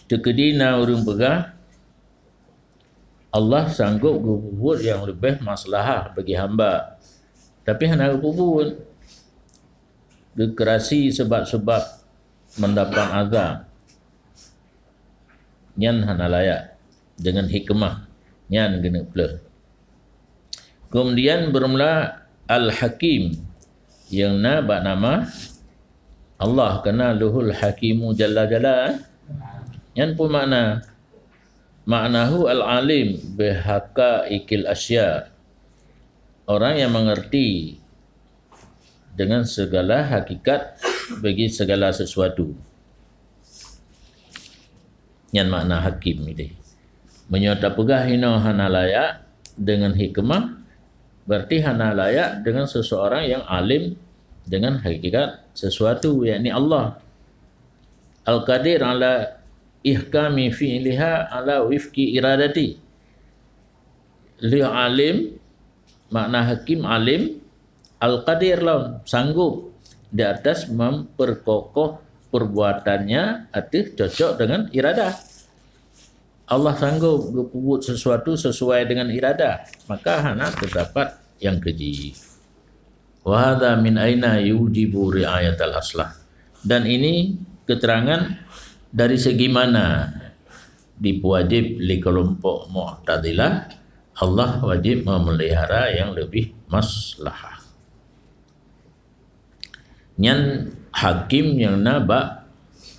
Tekadina urang pegah Allah sanggup berbuat yang lebih maslahah bagi hamba. Tapi hendak berbuat gekerasi sebab-sebab mendapat azab. Nyan hana layak dengan hikmah. Nyan kena pula. Kemudian bermula Al-Hakim yang nak nama Allah kena luhul hakimu jalla jalla. Nyan pun maknahu al-alim bihaqaiqil asya. Orang yang mengerti dengan segala hakikat bagi segala sesuatu. Yang makna hakim ini. Menyata pegah hina hana layak dengan hikmah, berarti hana layak dengan seseorang yang alim dengan hakikat sesuatu, yakni Allah. Al-Qadir ala ihkami fi'liha ala wifki iradati. Li alim, makna hakim alim, Al-Qadir lah, sanggup di atas memperkokoh perbuatannya atas cocok dengan iradah. Allah sanggup berbuat sesuatu sesuai dengan iradah, maka hana terdapat yang keji. Wa hadha min aina yujibu ri'ayat al-aslah. Dan ini keterangan dari segi mana diwajib li kelompok Mu'tazilah Allah wajib memelihara yang lebih maslahah. Nyan hakim yang naba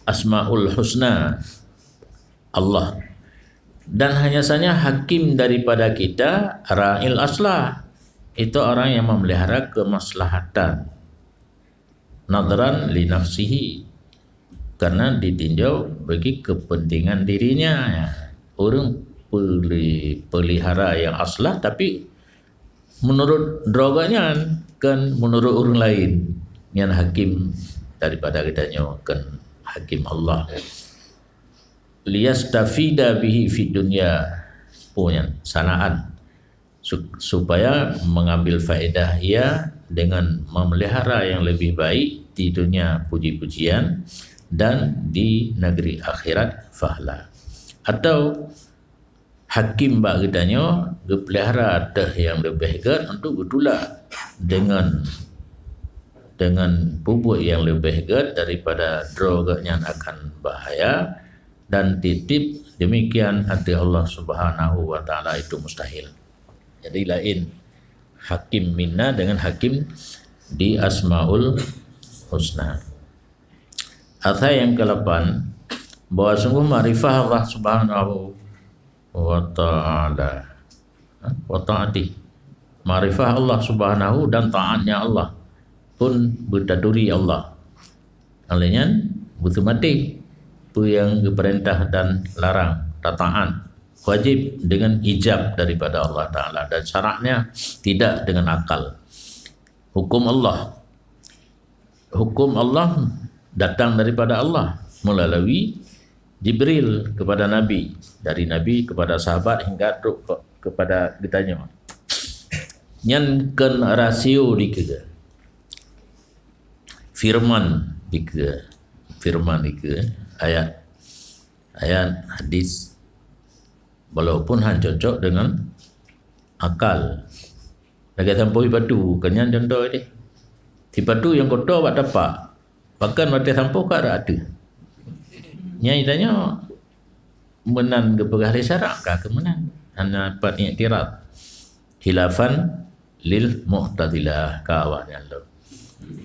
asmaul husna Allah, dan hanya saja hakim daripada kita ra'il aslah, itu orang yang memelihara kemaslahatan nadran li nafsihi, karena ditinjau bagi kepentingan dirinya. Orang pelihara yang aslah tapi menurut droganya kan menurut orang lain. Yang hakim daripada kita nyawakan hakim Allah. Liyastafida bihi fid dunya, punya sanaan supaya mengambil faedah ia dengan memelihara yang lebih baik di dunia puji-pujian dan di negeri akhirat fahla. Atau hakim bak kita nyo pelihara dah yang lebih gat untuk betulah dengan bubuk yang lebih gat daripada droga yang akan bahaya, dan titip demikian hati Allah Subhanahu wa taala itu mustahil. Jadi lain hakim minna dengan hakim di asmaul husna. Atha yang ke-8, bahwa sungguh ma'rifah Allah Subhanahu wa taala wa taati, ma'rifah Allah Subhanahu dan taatnya Allah pun bertaduri Allah. Alanya butuh mati apa yang diperintah dan larang, tataan wajib dengan ijab daripada Allah Ta'ala, dan syaratnya tidak dengan akal. Hukum Allah datang daripada Allah melalui Jibril kepada Nabi, dari Nabi kepada sahabat hingga kepada kitanya. Yang ken rasio dikega firman dikega ayat hadis, walaupun han cocok dengan akal. Lagi tampoi batu kenyan contoh dia. Di batu yang kotor buat tapak, bahkan mati sampau ke ada. Nyai tanya menan ke perahli syarak ke menan. Hanya dapat iktiraf khilafan lil mu'tazilah kawannya lo.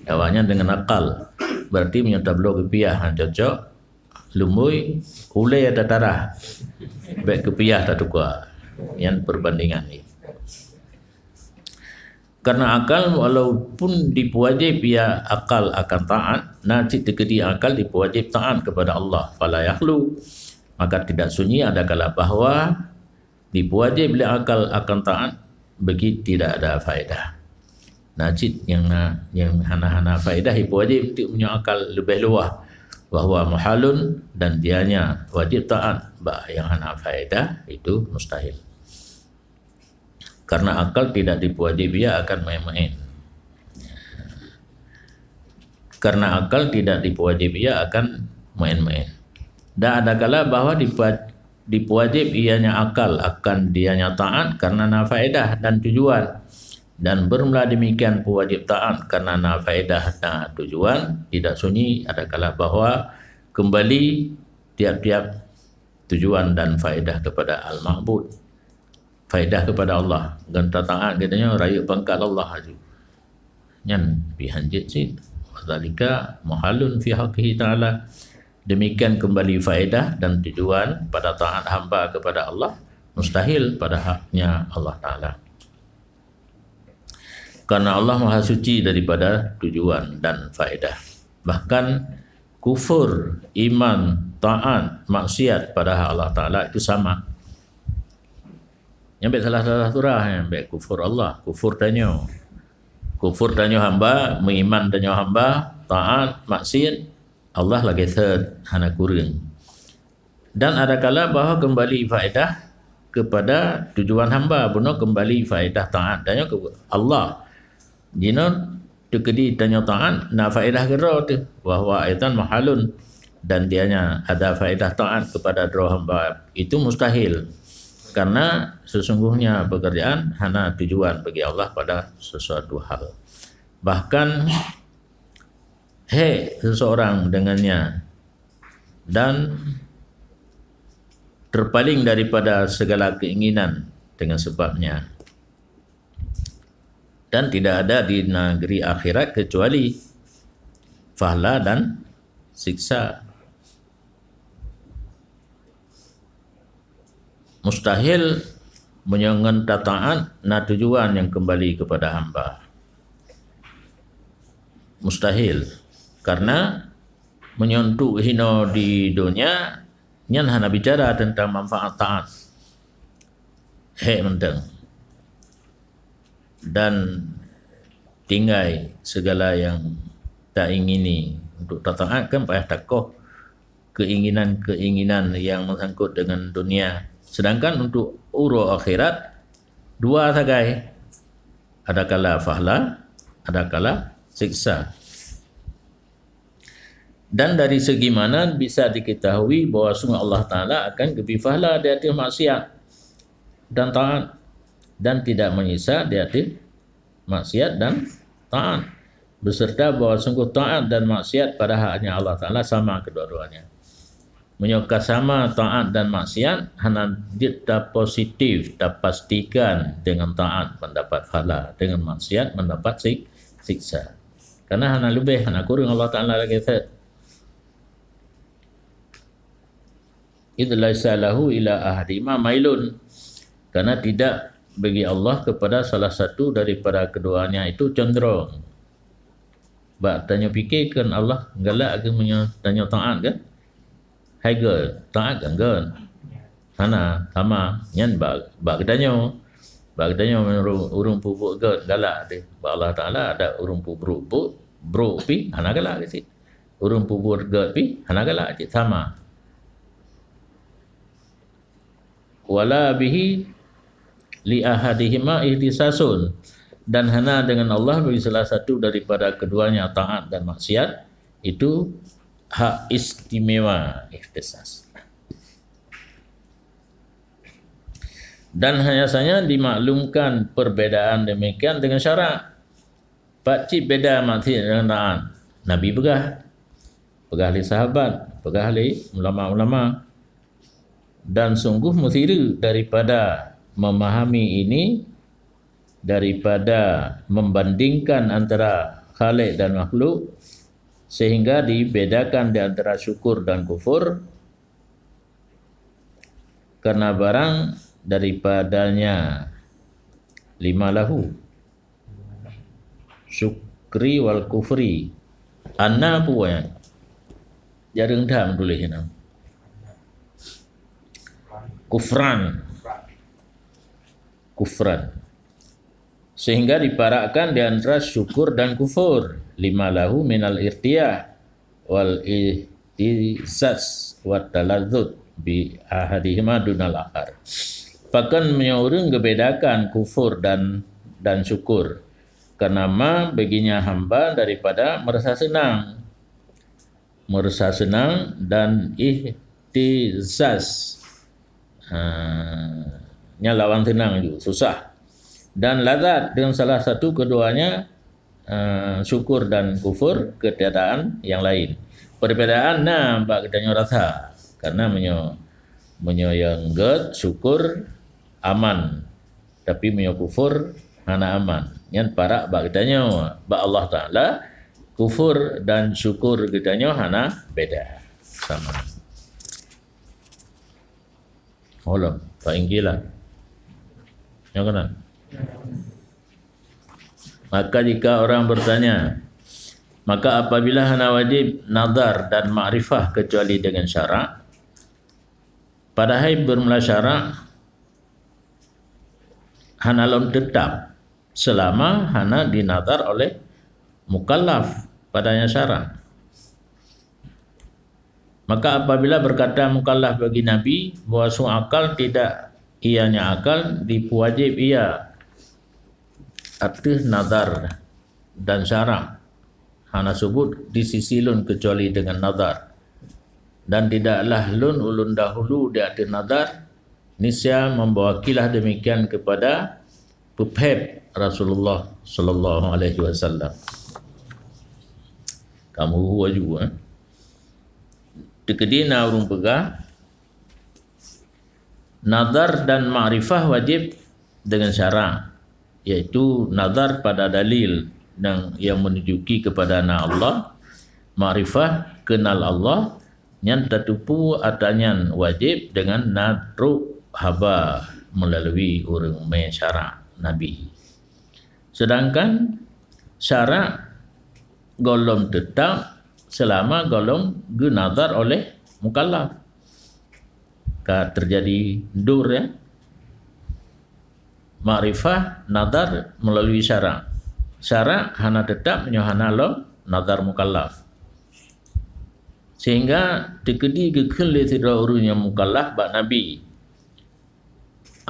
Kawannya dengan akal berarti menyatakan blok kepiah han cocok lumbui ulai ada tarah baik kepiah tak tukar yang perbandingan ni. Karena akal walaupun dipuajib ia akal akan taat, najib tekedi akal dipuajib taat kepada Allah, fala yakhlu, maka tidak sunyi ada kala bahawa dipuajib oleh akal akan taat bagi tidak ada faedah. Najib yang hana-hana faedah dipuajib untuk punya akal lebih luas bahawa muhalun dan dianya wajib taat, bah yang hana faedah itu mustahil. Karena akal tidak dipuajib ia akan main-main. Karena akal tidak dipuajib ia akan main-main. Dan ada kala bahawa dipuajib ianya akal akan dianya taat karena faedah dan tujuan. Dan bermula demikian pewajib taat karena faedah dan tujuan, tidak sunyi ada kala bahawa kembali tiap-tiap tujuan dan faedah kepada Al-Ma'bud, faedah kepada Allah. Ganta taat katanya raya pangkat Allah aja. Nyan bihanjit sih. Wadzalika muhalun fi haqqihi ta'ala. Demikian kembali faedah dan tujuan pada taat hamba kepada Allah mustahil pada haknya Allah Ta'ala. Karena Allah Maha Suci daripada tujuan dan faedah. Bahkan kufur, iman, taat, maksiat pada hak Allah Ta'ala itu sama. Yang baik salah surah yang baik kufur Allah, kufur tanyo hamba, mengiman tanyo hamba, taat, maksiat, Allah lagi third hana kurang. Dan ada kala bahawa kembali faedah kepada tujuan hamba, bunuh kembali faedah taat tanyo ke Allah. Jino tukedi tanyo taat na faedah kero tu bahawa aitan mahalun dan dianya ada faedah taat kepada roh hamba itu mustahil. Karena sesungguhnya pekerjaan hanya tujuan bagi Allah pada sesuatu hal. Bahkan seseorang dengannya dan terpaling daripada segala keinginan dengan sebabnya. Dan tidak ada di negeri akhirat kecuali fahla dan siksa. Mustahil menyongan taat na tujuan yang kembali kepada hamba. Mustahil. Karena menyontuk hino di dunia nyan hana bicara tentang manfaat taat. Mentang. Dan tinggai segala yang tak ingini untuk taat kan payah takoh keinginan-keinginan yang mengsangkut dengan dunia. Sedangkan untuk uru akhirat dua sagai, ada kala fahla, ada kala siksa. Dan dari segi mana bisa diketahui bahawa sungguh Allah Ta'ala akan lebih fahla di atas maksiat dan taat, dan tidak menyisa di atas maksiat dan taat, beserta bahawa sungguh taat dan maksiat pada haknya Allah Ta'ala sama kedua-duanya. Menyokong sama taat dan maksiat hanya dia positif, tak pastikan dengan taat mendapat pahala, dengan maksiat mendapat siksa. Karena hanya lebih, hanya kurang Allah Ta'ala lagi kata idh laisa lahu ila ahadima mailun, karena tidak bagi Allah kepada salah satu daripada keduanya itu cenderung. Bak tanya fikirkan Allah galak ke tanya taat kan? Hai girl, taat kan girl? Sana sama nyan bak kedanyo urung pupuk girl galak deh. Bak Allah Ta'ala ada urung pupuk bro pi hana galak ke si. Urung pupuk girl pi hana galak je sama. Wala bihi li ahadihima ihtisasun, dan hana dengan Allah bagi salah satu daripada keduanya taat dan maksiat itu hak istimewa ikhtisas. Dan hanya saja dimaklumkan perbedaan demikian dengan syarat. Pakcik beda maksiat dengan taat. Nabi pegah ahli sahabat, pegah ahli ulama-ulama. Dan sungguh muthiru daripada memahami ini, daripada membandingkan antara khalik dan makhluk, sehingga dibedakan di antara syukur dan kufur, karena barang daripadanya 5 lahu, syukri wal kufri. Anna puan jarang dah tulis ni. Kufran, sehingga diparakkan di antara syukur dan kufur. 5 lahu minal irtiyah wal ihtisas wa taladzud bi ahadihima dunal akhar. Bahkan menyorong kebedakan kufur dan syukur, karena ma baginya hamba daripada merasa senang dan ihtisas, nya lawan senang juga, susah, dan lazat dengan salah satu keduanya, syukur dan kufur ketiadaan yang lain. Perbedaan nampak katanya rasa, karena yang get syukur aman, tapi kufur hana aman. Yang parak bak katanya bak Allah Taala, kufur dan syukur katanya hana beda sama. Olam, Pak Inggilah. Yang kanan. Maka jika orang bertanya, maka apabila hana wajib nazar dan ma'rifah kecuali dengan syarak, padahal bermula syarak hana lom tetap selama hana dinazar oleh mukallaf padanya syarak. Maka apabila berkata mukallaf bagi Nabi bahawa akal tidak ianya akal dipuwajib ia arti nazar dan syarak hana sebut di sisi lun kecuali dengan nazar, dan tidaklah lun ulun dahulu di arti nazar nisya membawakilah demikian kepada pepep Rasulullah sallallahu alaihi wasallam. Kamu wajib dekedina urung pegah nazar dan ma'rifah wajib dengan syarak, yaitu nazar pada dalil yang menunjuki kepada Allah, ma'rifah kenal Allah, yang tertupu atanyan wajib dengan nadru haba melalui urang syarak Nabi. Sedangkan syarak golong tetap selama golong gunazar oleh mukallaf. Terjadi dur ya. Ma'rifah nazar melalui syarak. Syarak hana tetap hana lo nazar mukallaf. Sehingga tekedi gekil tidak urunya mukallaf bak Nabi.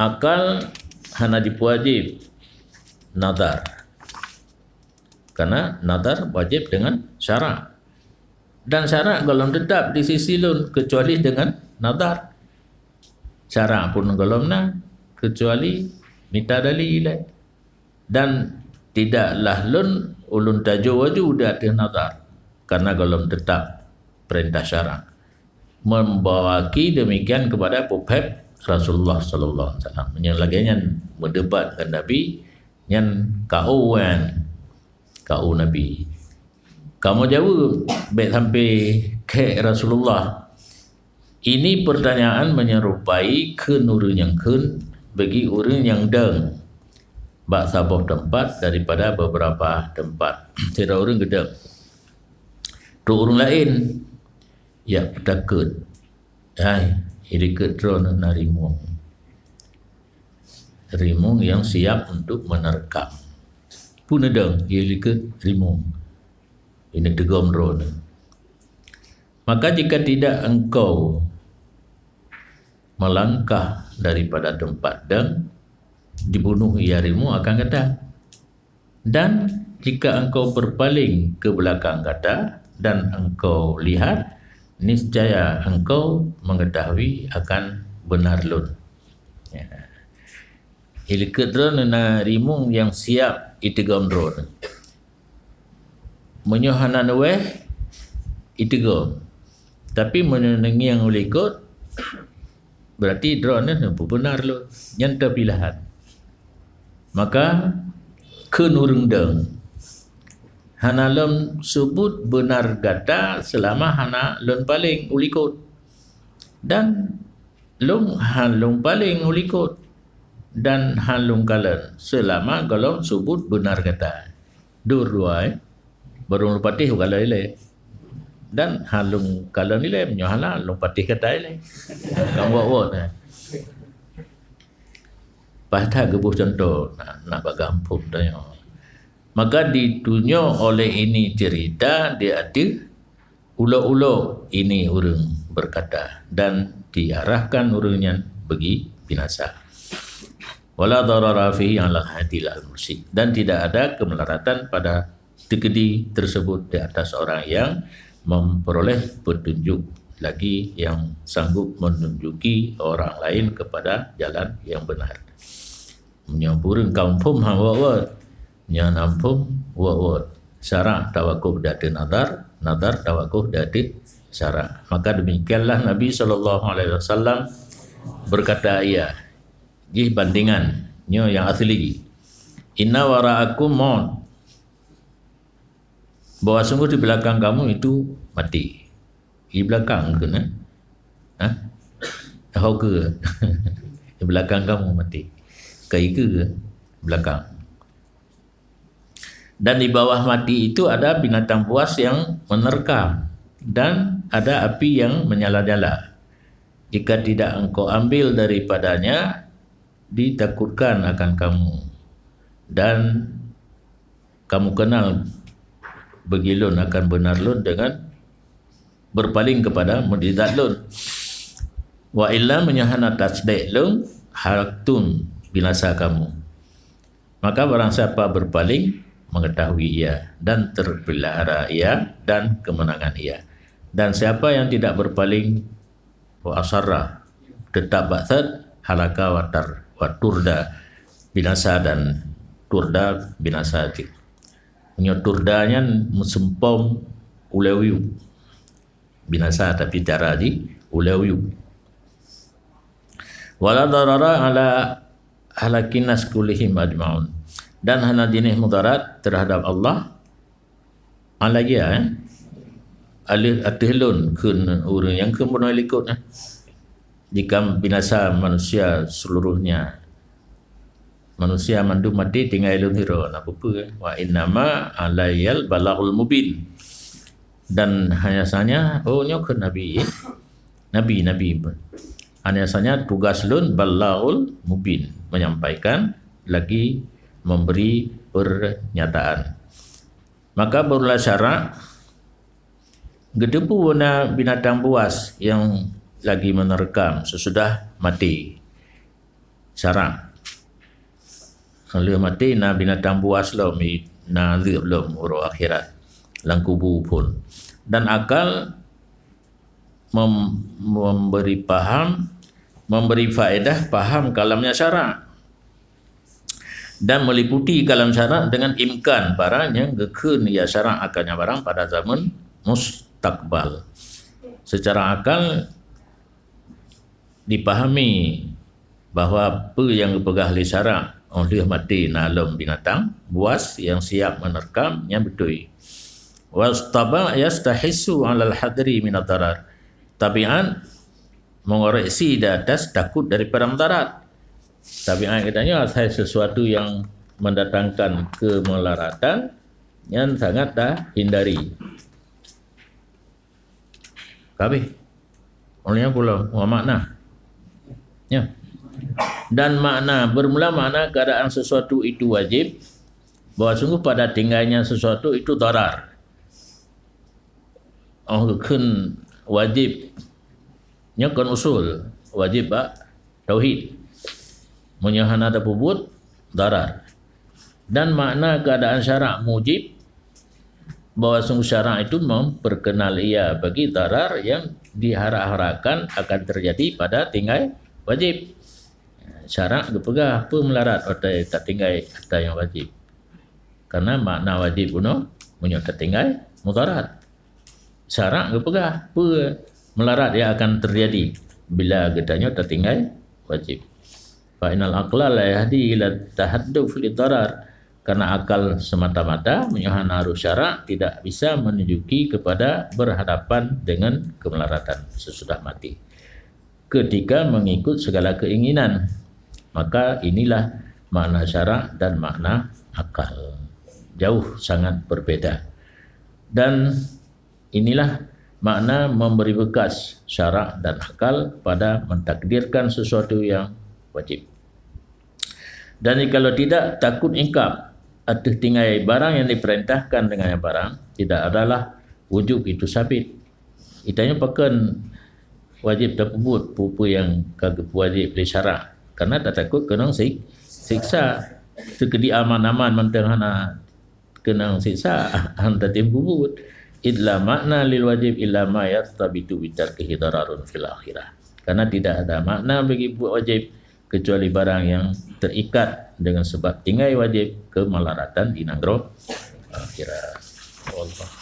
Akal hana dipuwajib nazar. Karena nazar wajib dengan syarak. Dan syarak golong tetap di sisi lun kecuali dengan nazar. Syarak pun golong kecuali minta dalil. Dan tidaklah lun ulun tajawaju dari nazar, karena golong tetap perintah syarak membawaki demikian kepada pepep Rasulullah sallallahu alaihi wasallam. Yang laginya berdebat dengan Nabi yang kau Nabi. Kamu jawab baik sampai ke Rasulullah. Ini pertanyaan menyerupai kenurun yang bagi orang yang deng bak sabab tempat daripada beberapa tempat. Tidak orang gedeng. Tu orang lain ya takut. Ini kedron narimung. Rimung yang siap untuk menerkam. Pun ada ia lihat rimung. Ini degam drone. Maka jika tidak engkau melangkah daripada tempat dan dibunuh ia rimung akan kata. Dan jika engkau berpaling ke belakang kata dan engkau lihat, niscaya engkau mengetahui akan benar lun. Ilikat drone na rimung yang siap itigam drone. Menyohanan weh itigam. Tapi menyenangi yang ulikut berarti drone ni benar lun. Yang terpilihan. Maka kenurung deng hana lon sebut benar gata selama hana lon paling ulikut, dan lung halung paling ulikut dan halung kalen selama golong sebut benar kata dua baru lupatih kalau ile dan halung kalen ile menyohala lupatih kata ile kamu buat pada gebuh contoh nak bagampun tanya, maka ditunjuk oleh ini cerita dia ada ulo-ulo ini orang berkata dan diarahkan orangnya bagi binasa. Wala darara fihi ala hadil al-mursyid, dan tidak ada kemelaratan pada tekedi tersebut di atas orang yang memperoleh petunjuk, lagi yang sanggup menunjuki orang lain kepada jalan yang benar. Menyampurin kampung hawawat, menyanampung wawat, syarak tawakuf dati nadar, nadar tawakuf dati syarak. Maka demikianlah Nabi SAW berkata ia di bandingannya yang asli, inna wara'akum maut, bahwa sungguh di belakang kamu itu mati. Di belakang ke na? Tahu ke? Di belakang kamu mati. Kai ke belakang. Dan di bawah mati itu ada binatang buas yang menerkam dan ada api yang menyala-nyala. Jika tidak engkau ambil daripadanya, ditakutkan akan kamu, dan kamu kenal begilun akan benar lun dengan berpaling kepada mukjizat lun. Wa illa menyahana tasdik lun haktun binasa kamu. Maka barang siapa berpaling mengetahui ia dan terpelihara ia dan kemenangan ia. Dan siapa yang tidak berpaling wa asarra tetap baksat halaka wa turda binasa, dan turda binasa cik. Punya turdanya mesempom ulewiu binasa, tapi cara di ulewiu. Wala darara ala halakinas kullihim ajma'un, dan hana jenis mudarat terhadap Allah alagi alih atihlun kun orang yang kemudian ikut jika binasa manusia seluruhnya, manusia mandu mati tinggal ilun hiro apa wa innama alayal balagul mubin, dan hanya saja nyok nabi hanya saja tugas lun balagul mubin, menyampaikan lagi memberi pernyataan. Maka barulah syarak gedepu warna binatang buas yang lagi menerkam sesudah mati. Syarak kalau mati na binatang buas lo na zib lo uro akhirat lang kubu pun, dan akal memberi paham, memberi faedah paham kalamnya syarak, dan meliputi kalam syarak dengan imkan barang yang gekun ya syarak akannya barang pada zaman mustakbal. Secara akal dipahami bahawa apa yang dipegah oleh syarak oleh mati nalum binatang buas yang siap menerkam yang betul. Wastaba yastahissu 'alal hadri min ad-darar, tabi'an mengoreksi di atas takut daripada mudarat. Tabi'an katanya ada sesuatu yang mendatangkan kemelaratan yang sangat dah hindari. Kabeh olehnya pula makna ya. Dan makna bermula makna keadaan sesuatu itu wajib, bahawa sungguh pada tinggalnya sesuatu itu darar. Kun wajib kan usul wajib tauhid, menyahana ada pubut darar. Dan makna keadaan syarak mujib, bahawa sungguh syarak itu memperkenal ia bagi darar yang diharap-harapkan akan terjadi pada tinggal wajib. Syarak dipegah apa melarat atau tak tinggal ada yang wajib, karena makna wajib punya tak tinggal mudarat. Syarak dipegah apa melarat yang akan terjadi bila gedanya tak tinggal wajib. Fa inal aqla la yahdi ila tahadduf li darar, Karena akal semata-mata menyuhana arus syarak tidak bisa menunjuki kepada berhadapan dengan kemelaratan sesudah mati. Ketika mengikut segala keinginan, maka inilah makna syarak dan makna akal. Jauh sangat berbeda. Dan inilah makna memberi bekas syarak dan akal pada mentakdirkan sesuatu yang wajib. Dan kalau tidak, takut ingkap atau tinggai barang yang diperintahkan dengan yang barang, tidak adalah wujub itu sabit. Itanya pakan wajib tak puput pupu yang kagak wajib di syarak. Karena tak takut kena siksa. Sekedi aman-aman mentang hana kena siksa, hana tak puput. Illa makna lil wajib illa ma yastabitu bitarkihi dararun fil akhirah. Karena tidak ada makna bagi buat wajib kecuali barang yang terikat dengan sebab tinggai wajib kemelaratan di negara akhirat. Allah.